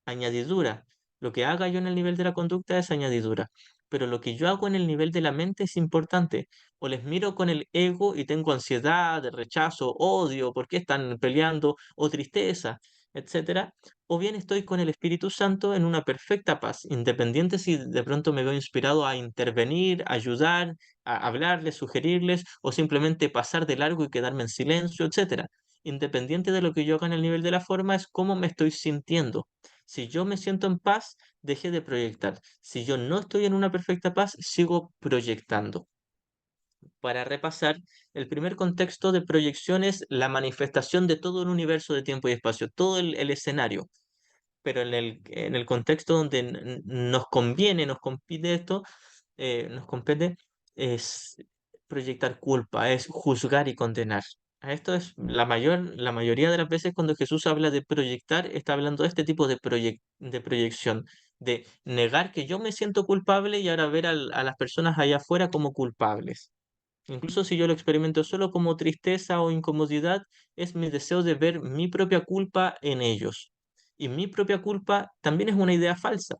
Añadidura. Lo que haga yo en el nivel de la conducta es añadidura. Pero lo que yo hago en el nivel de la mente es importante. O les miro con el ego y tengo ansiedad, rechazo, odio, ¿por qué están peleando? O tristeza, etcétera. O bien estoy con el Espíritu Santo en una perfecta paz, independiente si de pronto me veo inspirado a intervenir, ayudar, a hablarles, sugerirles, o simplemente pasar de largo y quedarme en silencio, etcétera. Independiente de lo que yo haga en el nivel de la forma, es cómo me estoy sintiendo. Si yo me siento en paz, dejé de proyectar. Si yo no estoy en una perfecta paz, sigo proyectando. Para repasar, el primer contexto de proyección es la manifestación de todo el universo de tiempo y espacio, todo el escenario. Pero en el contexto donde nos conviene, nos compete esto, nos compete, es proyectar culpa, es juzgar y condenar. A esto es la mayoría de las veces cuando Jesús habla de proyectar, está hablando de este tipo de, de proyección, de negar que yo me siento culpable y ahora ver a las personas allá afuera como culpables. Incluso si yo lo experimento solo como tristeza o incomodidad, es mi deseo de ver mi propia culpa en ellos. Y mi propia culpa también es una idea falsa,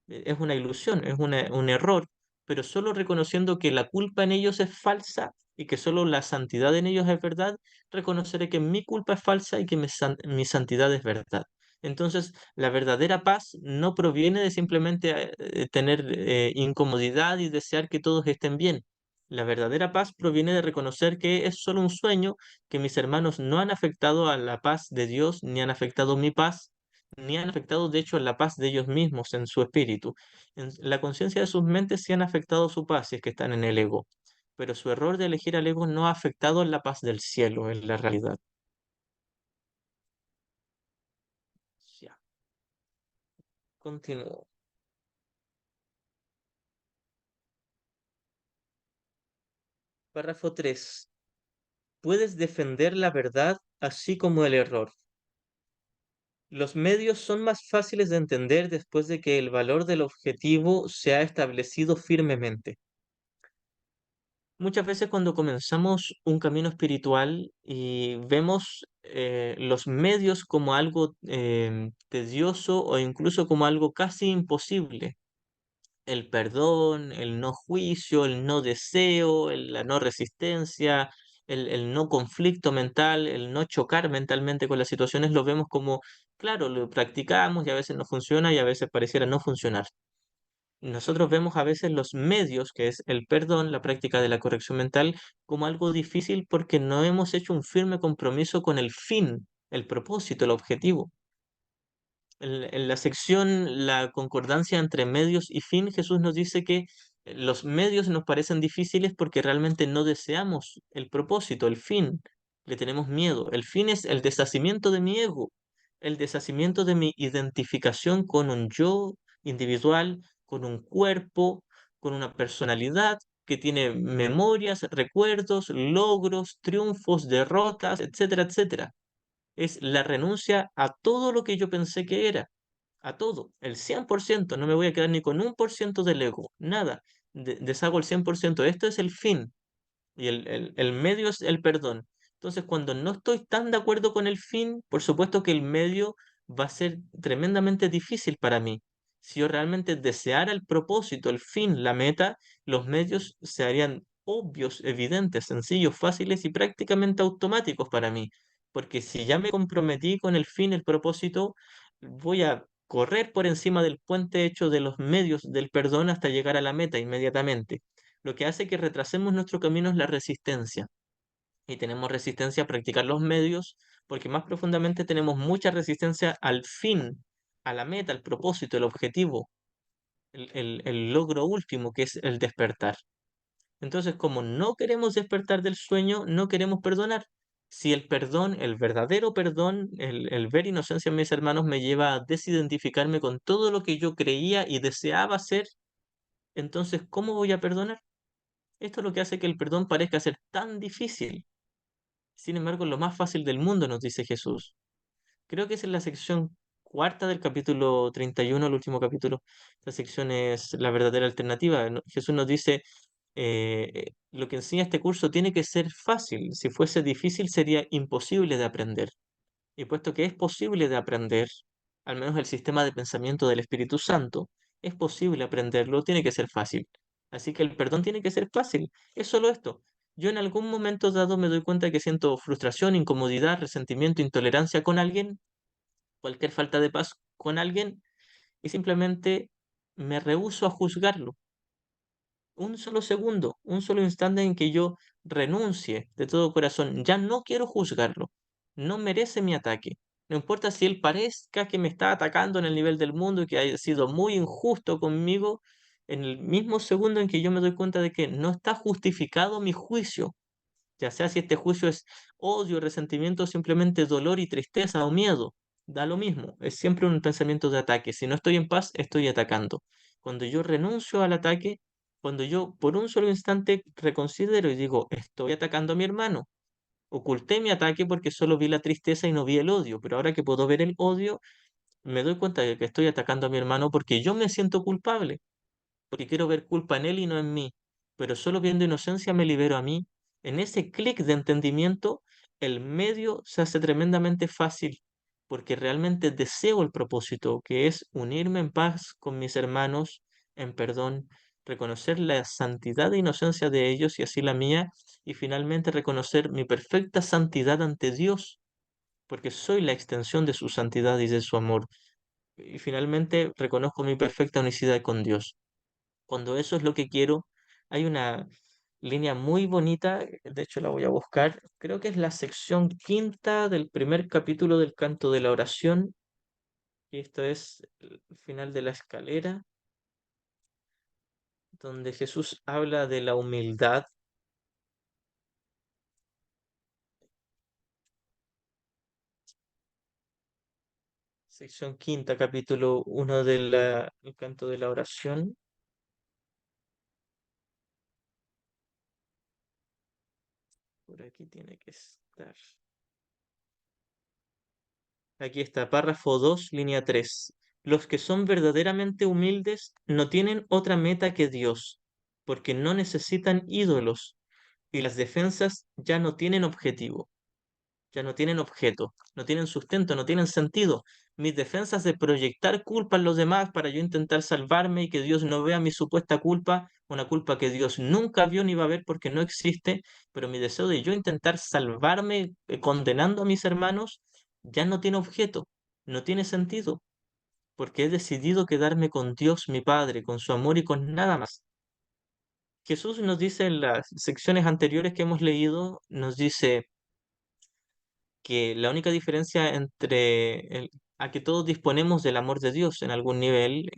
es una ilusión, es un error, pero solo reconociendo que la culpa en ellos es falsa y que solo la santidad en ellos es verdad, reconoceré que mi culpa es falsa y que mi santidad es verdad. Entonces, la verdadera paz no proviene de simplemente tener incomodidad y desear que todos estén bien. La verdadera paz proviene de reconocer que es solo un sueño, que mis hermanos no han afectado a la paz de Dios ni han afectado mi paz, ni han afectado de hecho la paz de ellos mismos en su espíritu. En la conciencia de sus mentes sí han afectado su paz si es que están en el ego, pero su error de elegir al ego no ha afectado la paz del cielo, en la realidad. Ya, continúo. Párrafo 3. Puedes defender la verdad así como el error. Los medios son más fáciles de entender después de que el valor del objetivo se ha establecido firmemente. Muchas veces cuando comenzamos un camino espiritual y vemos los medios como algo tedioso o incluso como algo casi imposible, el perdón, el no juicio, el no deseo, la no resistencia, el no conflicto mental, el no chocar mentalmente con las situaciones, lo vemos como, claro, lo practicamos y a veces no funciona y a veces pareciera no funcionar. Nosotros vemos a veces los medios, que es el perdón, la práctica de la corrección mental, como algo difícil porque no hemos hecho un firme compromiso con el fin, el propósito, el objetivo. En la sección La concordancia entre medios y fin, Jesús nos dice que los medios nos parecen difíciles porque realmente no deseamos el propósito, el fin. Le tenemos miedo. El fin es el deshacimiento de mi ego, el deshacimiento de mi identificación con un yo individual, con un cuerpo, con una personalidad que tiene memorias, recuerdos, logros, triunfos, derrotas, etcétera, etcétera. Es la renuncia a todo lo que yo pensé que era, a todo, el 100%. No me voy a quedar ni con 1% del ego, nada, deshago el 100%. Esto es el fin y el medio es el perdón. Entonces, cuando no estoy tan de acuerdo con el fin, por supuesto que el medio va a ser tremendamente difícil para mí. Si yo realmente deseara el propósito, el fin, la meta, los medios se harían obvios, evidentes, sencillos, fáciles y prácticamente automáticos para mí. Porque si ya me comprometí con el fin, el propósito, voy a correr por encima del puente hecho de los medios del perdón hasta llegar a la meta inmediatamente. Lo que hace que retrasemos nuestro camino es la resistencia. Y tenemos resistencia a practicar los medios porque más profundamente tenemos mucha resistencia al fin, a la meta, al propósito, el objetivo, el logro último, que es el despertar. Entonces, como no queremos despertar del sueño, no queremos perdonar. Si el perdón, el verdadero perdón, el ver inocencia en mis hermanos me lleva a desidentificarme con todo lo que yo creía y deseaba hacer, entonces, ¿cómo voy a perdonar? Esto es lo que hace que el perdón parezca ser tan difícil. Sin embargo, es lo más fácil del mundo, nos dice Jesús. Creo que es en la sección cuarta del capítulo 31, el último capítulo. Esta sección es la verdadera alternativa. Jesús nos dice, lo que enseña este curso tiene que ser fácil. Si fuese difícil, sería imposible de aprender. Y puesto que es posible de aprender, al menos el sistema de pensamiento del Espíritu Santo, es posible aprenderlo, tiene que ser fácil. Así que el perdón tiene que ser fácil. Es solo esto. Yo en algún momento dado me doy cuenta que siento frustración, incomodidad, resentimiento, intolerancia con alguien, cualquier falta de paz con alguien, y simplemente me rehúso a juzgarlo. Un solo segundo, un solo instante en que yo renuncie de todo corazón, ya no quiero juzgarlo, no merece mi ataque. No importa si él parezca que me está atacando en el nivel del mundo y que haya sido muy injusto conmigo, en el mismo segundo en que yo me doy cuenta de que no está justificado mi juicio, ya sea si este juicio es odio, resentimiento, simplemente dolor y tristeza o miedo, da lo mismo, es siempre un pensamiento de ataque. Si no estoy en paz, estoy atacando. Cuando yo renuncio al ataque, cuando yo por un solo instante reconsidero y digo, estoy atacando a mi hermano, oculté mi ataque porque solo vi la tristeza y no vi el odio, pero ahora que puedo ver el odio, me doy cuenta de que estoy atacando a mi hermano porque yo me siento culpable, porque quiero ver culpa en él y no en mí, pero solo viendo inocencia me libero a mí. En ese clic de entendimiento, el medio se hace tremendamente fácil, porque realmente deseo el propósito, que es unirme en paz con mis hermanos, en perdón, reconocer la santidad e inocencia de ellos y así la mía, y finalmente reconocer mi perfecta santidad ante Dios, porque soy la extensión de su santidad y de su amor. Y finalmente reconozco mi perfecta unicidad con Dios. Cuando eso es lo que quiero, hay una línea muy bonita, de hecho la voy a buscar, creo que es la sección quinta del primer capítulo del canto de la oración, Y esto es el final de la escalera, donde Jesús habla de la humildad. Sección quinta, capítulo 1 del canto de la oración. Por aquí tiene que estar. Aquí está, párrafo 2, línea 3. Los que son verdaderamente humildes no tienen otra meta que Dios, porque no necesitan ídolos y las defensas ya no tienen objetivo, ya no tienen objeto, no tienen sustento, no tienen sentido. Mis defensas de proyectar culpa en los demás para yo intentar salvarme y que Dios no vea mi supuesta culpa, una culpa que Dios nunca vio ni va a ver porque no existe, pero mi deseo de yo intentar salvarme condenando a mis hermanos ya no tiene objeto, no tiene sentido, porque he decidido quedarme con Dios mi Padre, con su amor y con nada más. Jesús nos dice en las secciones anteriores que hemos leído, nos dice que la única diferencia a que todos disponemos del amor de Dios en algún nivel,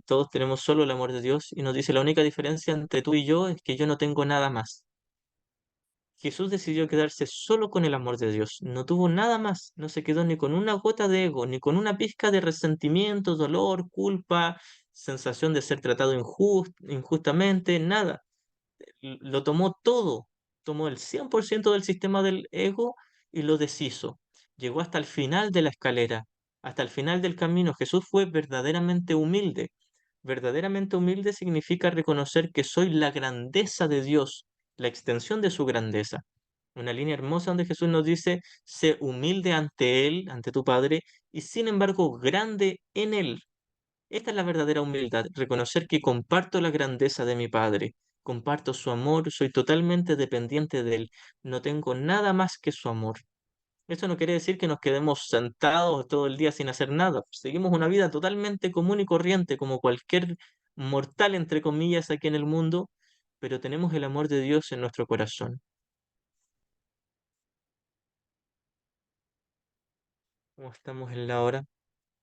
todos tenemos solo el amor de Dios, y nos dice la única diferencia entre tú y yo es que yo no tengo nada más. Jesús decidió quedarse solo con el amor de Dios, no tuvo nada más, no se quedó ni con una gota de ego, ni con una pizca de resentimiento, dolor, culpa, sensación de ser tratado injustamente, nada. Lo tomó todo, tomó el 100% del sistema del ego y lo deshizo. Llegó hasta el final de la escalera, hasta el final del camino. Jesús fue verdaderamente humilde. Verdaderamente humilde significa reconocer que soy la grandeza de Dios, la extensión de su grandeza. Una línea hermosa donde Jesús nos dice, sé humilde ante Él, ante tu Padre, y sin embargo grande en Él. Esta es la verdadera humildad, reconocer que comparto la grandeza de mi Padre, comparto su amor, soy totalmente dependiente de Él, no tengo nada más que su amor. Esto no quiere decir que nos quedemos sentados todo el día sin hacer nada, seguimos una vida totalmente común y corriente como cualquier mortal, entre comillas, aquí en el mundo, pero tenemos el amor de Dios en nuestro corazón. ¿Cómo estamos en la hora?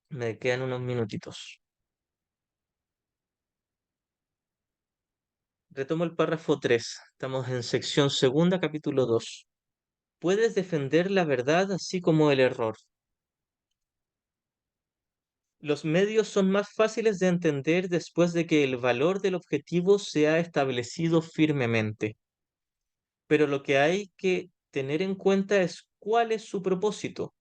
Me quedan unos minutitos. Retomo el párrafo 3. Estamos en sección segunda, capítulo 2. Puedes defender la verdad así como el error. Los medios son más fáciles de entender después de que el valor del objetivo se ha establecido firmemente. Pero lo que hay que tener en cuenta es cuál es su propósito.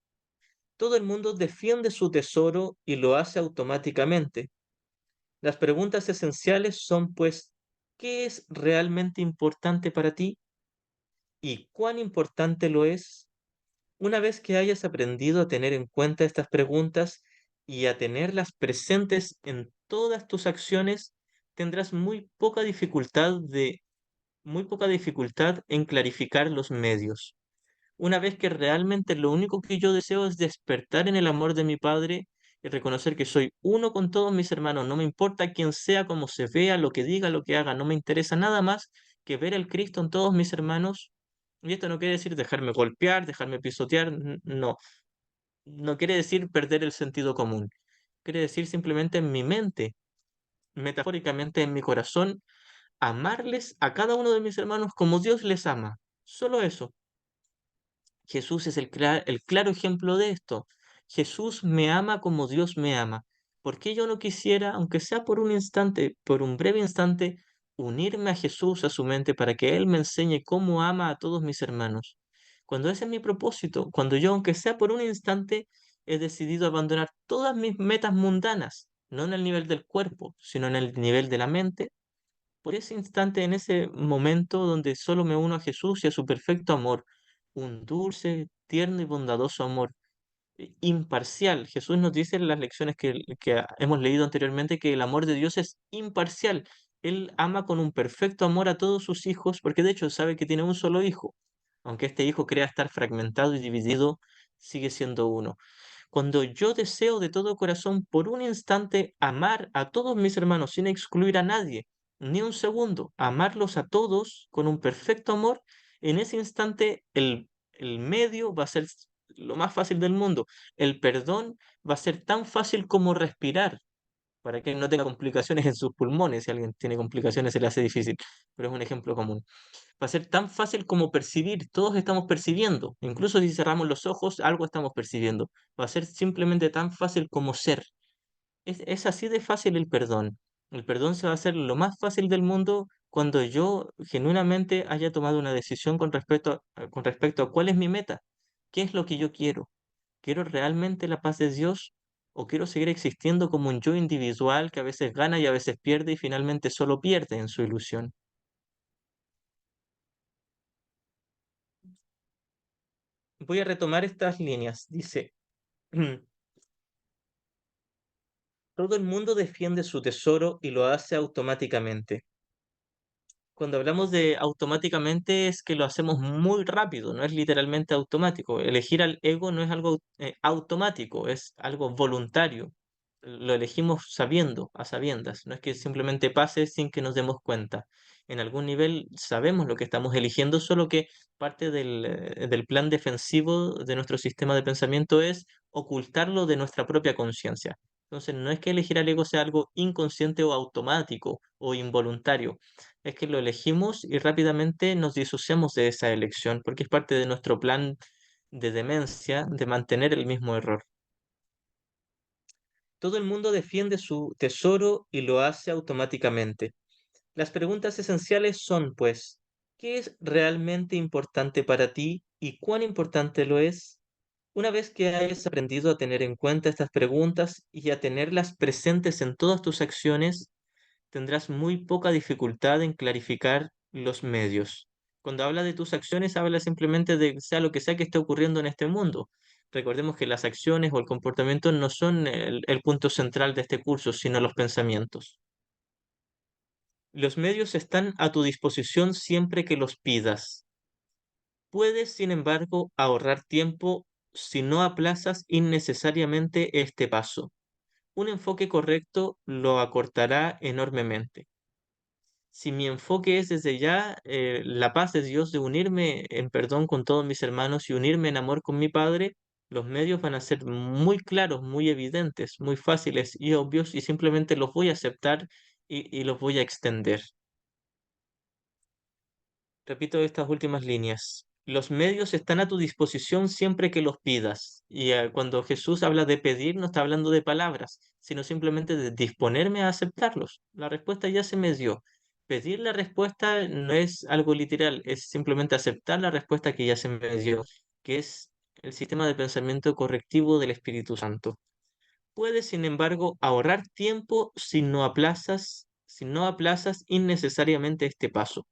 Todo el mundo defiende su tesoro y lo hace automáticamente. Las preguntas esenciales son, pues, ¿qué es realmente importante para ti? ¿Y cuán importante lo es? Una vez que hayas aprendido a tener en cuenta estas preguntas y a tenerlas presentes en todas tus acciones, tendrás muy poca dificultad en clarificar los medios. Una vez que realmente lo único que yo deseo es despertar en el amor de mi Padre y reconocer que soy uno con todos mis hermanos, no me importa quién sea, cómo se vea, lo que diga, lo que haga, no me interesa nada más que ver al Cristo en todos mis hermanos. Y esto no quiere decir dejarme golpear, dejarme pisotear, no, no quiere decir perder el sentido común, quiere decir simplemente en mi mente, metafóricamente en mi corazón, amarles a cada uno de mis hermanos como Dios les ama. Solo eso. Jesús es el claro ejemplo de esto. Jesús me ama como Dios me ama. ¿Por qué yo no quisiera, aunque sea por un instante, por un breve instante, unirme a Jesús, a su mente, para que Él me enseñe cómo ama a todos mis hermanos? Cuando ese es mi propósito, cuando yo, aunque sea por un instante, he decidido abandonar todas mis metas mundanas, no en el nivel del cuerpo, sino en el nivel de la mente, por ese instante, en ese momento donde solo me uno a Jesús y a su perfecto amor, un dulce, tierno y bondadoso amor, imparcial. Jesús nos dice en las lecciones que hemos leído anteriormente que el amor de Dios es imparcial. Él ama con un perfecto amor a todos sus hijos, porque de hecho sabe que tiene un solo hijo. Aunque este hijo crea estar fragmentado y dividido, sigue siendo uno. Cuando yo deseo de todo corazón por un instante amar a todos mis hermanos sin excluir a nadie, ni un segundo, amarlos a todos con un perfecto amor, en ese instante el medio va a ser lo más fácil del mundo. El perdón va a ser tan fácil como respirar, para que no tenga complicaciones en sus pulmones. Si alguien tiene complicaciones se le hace difícil, pero es un ejemplo común. Va a ser tan fácil como percibir, todos estamos percibiendo, incluso si cerramos los ojos, algo estamos percibiendo. Va a ser simplemente tan fácil como ser. Es así de fácil el perdón. El perdón se va a hacer lo más fácil del mundo cuando yo genuinamente haya tomado una decisión con respecto a cuál es mi meta, qué es lo que yo quiero. ¿Quiero realmente la paz de Dios o quiero seguir existiendo como un yo individual que a veces gana y a veces pierde y finalmente solo pierde en su ilusión? Voy a retomar estas líneas. Dice, todo el mundo defiende su tesoro y lo hace automáticamente. Cuando hablamos de automáticamente es que lo hacemos muy rápido, no es literalmente automático. Elegir al ego no es algo automático, es algo voluntario. Lo elegimos sabiendo, a sabiendas, no es que simplemente pase sin que nos demos cuenta. En algún nivel sabemos lo que estamos eligiendo, solo que parte del plan defensivo de nuestro sistema de pensamiento es ocultarlo de nuestra propia conciencia. Entonces, no es que elegir al ego sea algo inconsciente o automático o involuntario, es que lo elegimos y rápidamente nos disociamos de esa elección, porque es parte de nuestro plan de demencia de mantener el mismo error. Todo el mundo defiende su tesoro y lo hace automáticamente. Las preguntas esenciales son, pues, ¿qué es realmente importante para ti y cuán importante lo es? Una vez que hayas aprendido a tener en cuenta estas preguntas y a tenerlas presentes en todas tus acciones, tendrás muy poca dificultad en clarificar los medios. Cuando habla de tus acciones, habla simplemente de sea lo que sea que esté ocurriendo en este mundo. Recordemos que las acciones o el comportamiento no son el punto central de este curso, sino los pensamientos. Los medios están a tu disposición siempre que los pidas. Puedes, sin embargo, ahorrar tiempo si no aplazas innecesariamente este paso. Un enfoque correcto lo acortará enormemente. Si mi enfoque es desde ya la paz de Dios, de unirme en perdón con todos mis hermanos y unirme en amor con mi Padre, los medios van a ser muy claros, muy evidentes, muy fáciles y obvios y simplemente los voy a aceptar y los voy a extender. Repito estas últimas líneas. Los medios están a tu disposición siempre que los pidas. Y cuando Jesús habla de pedir, no está hablando de palabras, sino simplemente de disponerme a aceptarlos. La respuesta ya se me dio. Pedir la respuesta no es algo literal, es simplemente aceptar la respuesta que ya se me dio, que es el sistema de pensamiento correctivo del Espíritu Santo. Puedes, sin embargo, ahorrar tiempo si no aplazas innecesariamente este paso.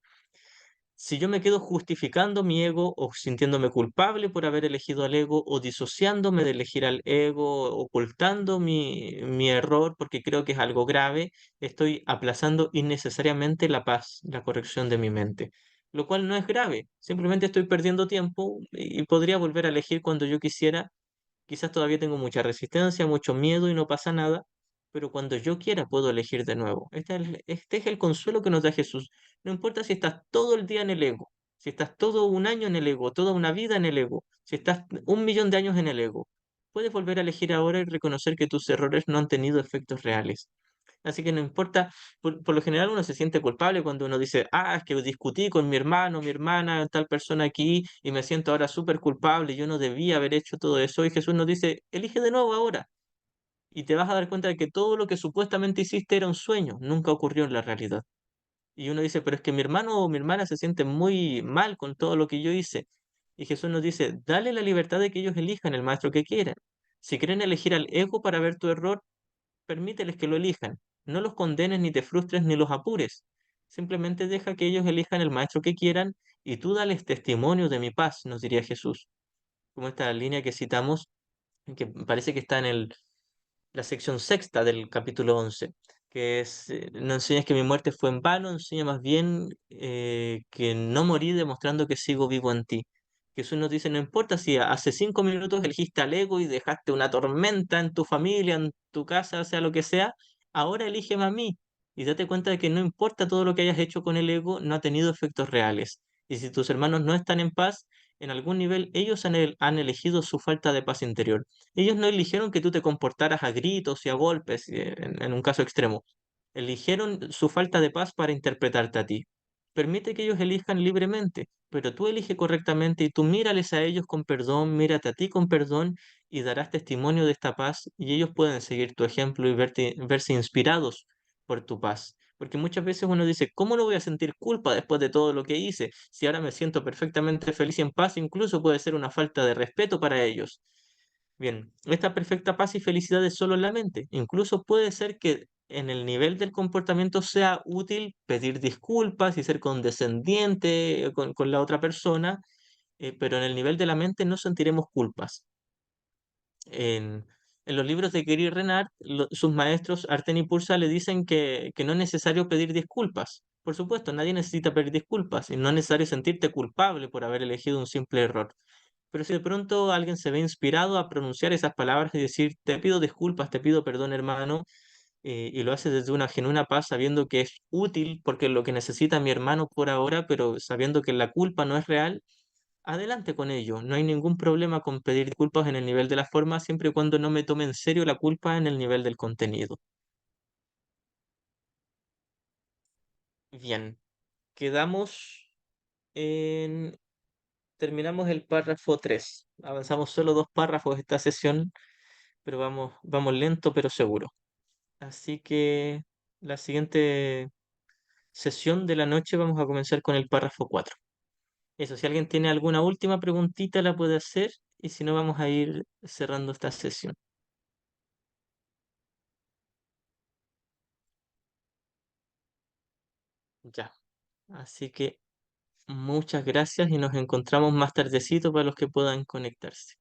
Si yo me quedo justificando mi ego o sintiéndome culpable por haber elegido al ego o disociándome de elegir al ego, ocultando mi error porque creo que es algo grave, estoy aplazando innecesariamente la paz, la corrección de mi mente, lo cual no es grave, simplemente estoy perdiendo tiempo y podría volver a elegir cuando yo quisiera. Quizás todavía tengo mucha resistencia, mucho miedo y no pasa nada, pero cuando yo quiera puedo elegir de nuevo. Este es el consuelo que nos da Jesús. No importa si estás todo el día en el ego, si estás todo un año en el ego, toda una vida en el ego, si estás 1 millón de años en el ego, puedes volver a elegir ahora y reconocer que tus errores no han tenido efectos reales. Así que no importa, por lo general uno se siente culpable cuando uno dice, ah, es que discutí con mi hermano, mi hermana, tal persona aquí, y me siento ahora súper culpable, yo no debía haber hecho todo eso. Y Jesús nos dice, elige de nuevo ahora. Y te vas a dar cuenta de que todo lo que supuestamente hiciste era un sueño, nunca ocurrió en la realidad. Y uno dice, pero es que mi hermano o mi hermana se siente muy mal con todo lo que yo hice. Y Jesús nos dice, dale la libertad de que ellos elijan el maestro que quieran. Si quieren elegir al ego para ver tu error, permíteles que lo elijan. No los condenes, ni te frustres, ni los apures. Simplemente deja que ellos elijan el maestro que quieran y tú dales testimonio de mi paz, nos diría Jesús. Como esta línea que citamos, que parece que está en la sección sexta del capítulo 11, que es, no enseñes que mi muerte fue en vano, enseña más bien que no morí demostrando que sigo vivo en ti. Jesús nos dice, no importa si hace 5 minutos elegiste al ego y dejaste una tormenta en tu familia, en tu casa, sea lo que sea, ahora elígeme a mí y date cuenta de que no importa todo lo que hayas hecho con el ego, no ha tenido efectos reales. Y si tus hermanos no están en paz, En algún nivel ellos han elegido su falta de paz interior. Ellos no eligieron que tú te comportaras a gritos y a golpes, en un caso extremo. Eligieron su falta de paz para interpretarte a ti. Permite que ellos elijan libremente, pero tú elige correctamente y tú mírales a ellos con perdón, mírate a ti con perdón y darás testimonio de esta paz y ellos pueden seguir tu ejemplo y verse inspirados por tu paz. Porque muchas veces uno dice, ¿cómo no voy a sentir culpa después de todo lo que hice? Si ahora me siento perfectamente feliz y en paz, incluso puede ser una falta de respeto para ellos. Bien, esta perfecta paz y felicidad es solo en la mente. Incluso puede ser que en el nivel del comportamiento sea útil pedir disculpas y ser condescendiente con la otra persona, pero en el nivel de la mente no sentiremos culpas. En, en los libros de Gary Renard, sus maestros Arten y Pursa le dicen que no es necesario pedir disculpas. Por supuesto, nadie necesita pedir disculpas y no es necesario sentirte culpable por haber elegido un simple error. Pero si de pronto alguien se ve inspirado a pronunciar esas palabras y decir, te pido disculpas, te pido perdón, hermano, y lo hace desde una genuina paz, sabiendo que es útil porque es lo que necesita mi hermano por ahora, pero sabiendo que la culpa no es real, adelante con ello. No hay ningún problema con pedir disculpas en el nivel de la forma, siempre y cuando no me tome en serio la culpa en el nivel del contenido. Bien, quedamos en... Terminamos el párrafo 3. Avanzamos solo 2 párrafos esta sesión, pero vamos lento pero seguro. Así que la siguiente sesión de la noche vamos a comenzar con el párrafo 4. Eso, si alguien tiene alguna última preguntita la puede hacer y si no vamos a ir cerrando esta sesión. Ya. Así que muchas gracias y nos encontramos más tardecito para los que puedan conectarse.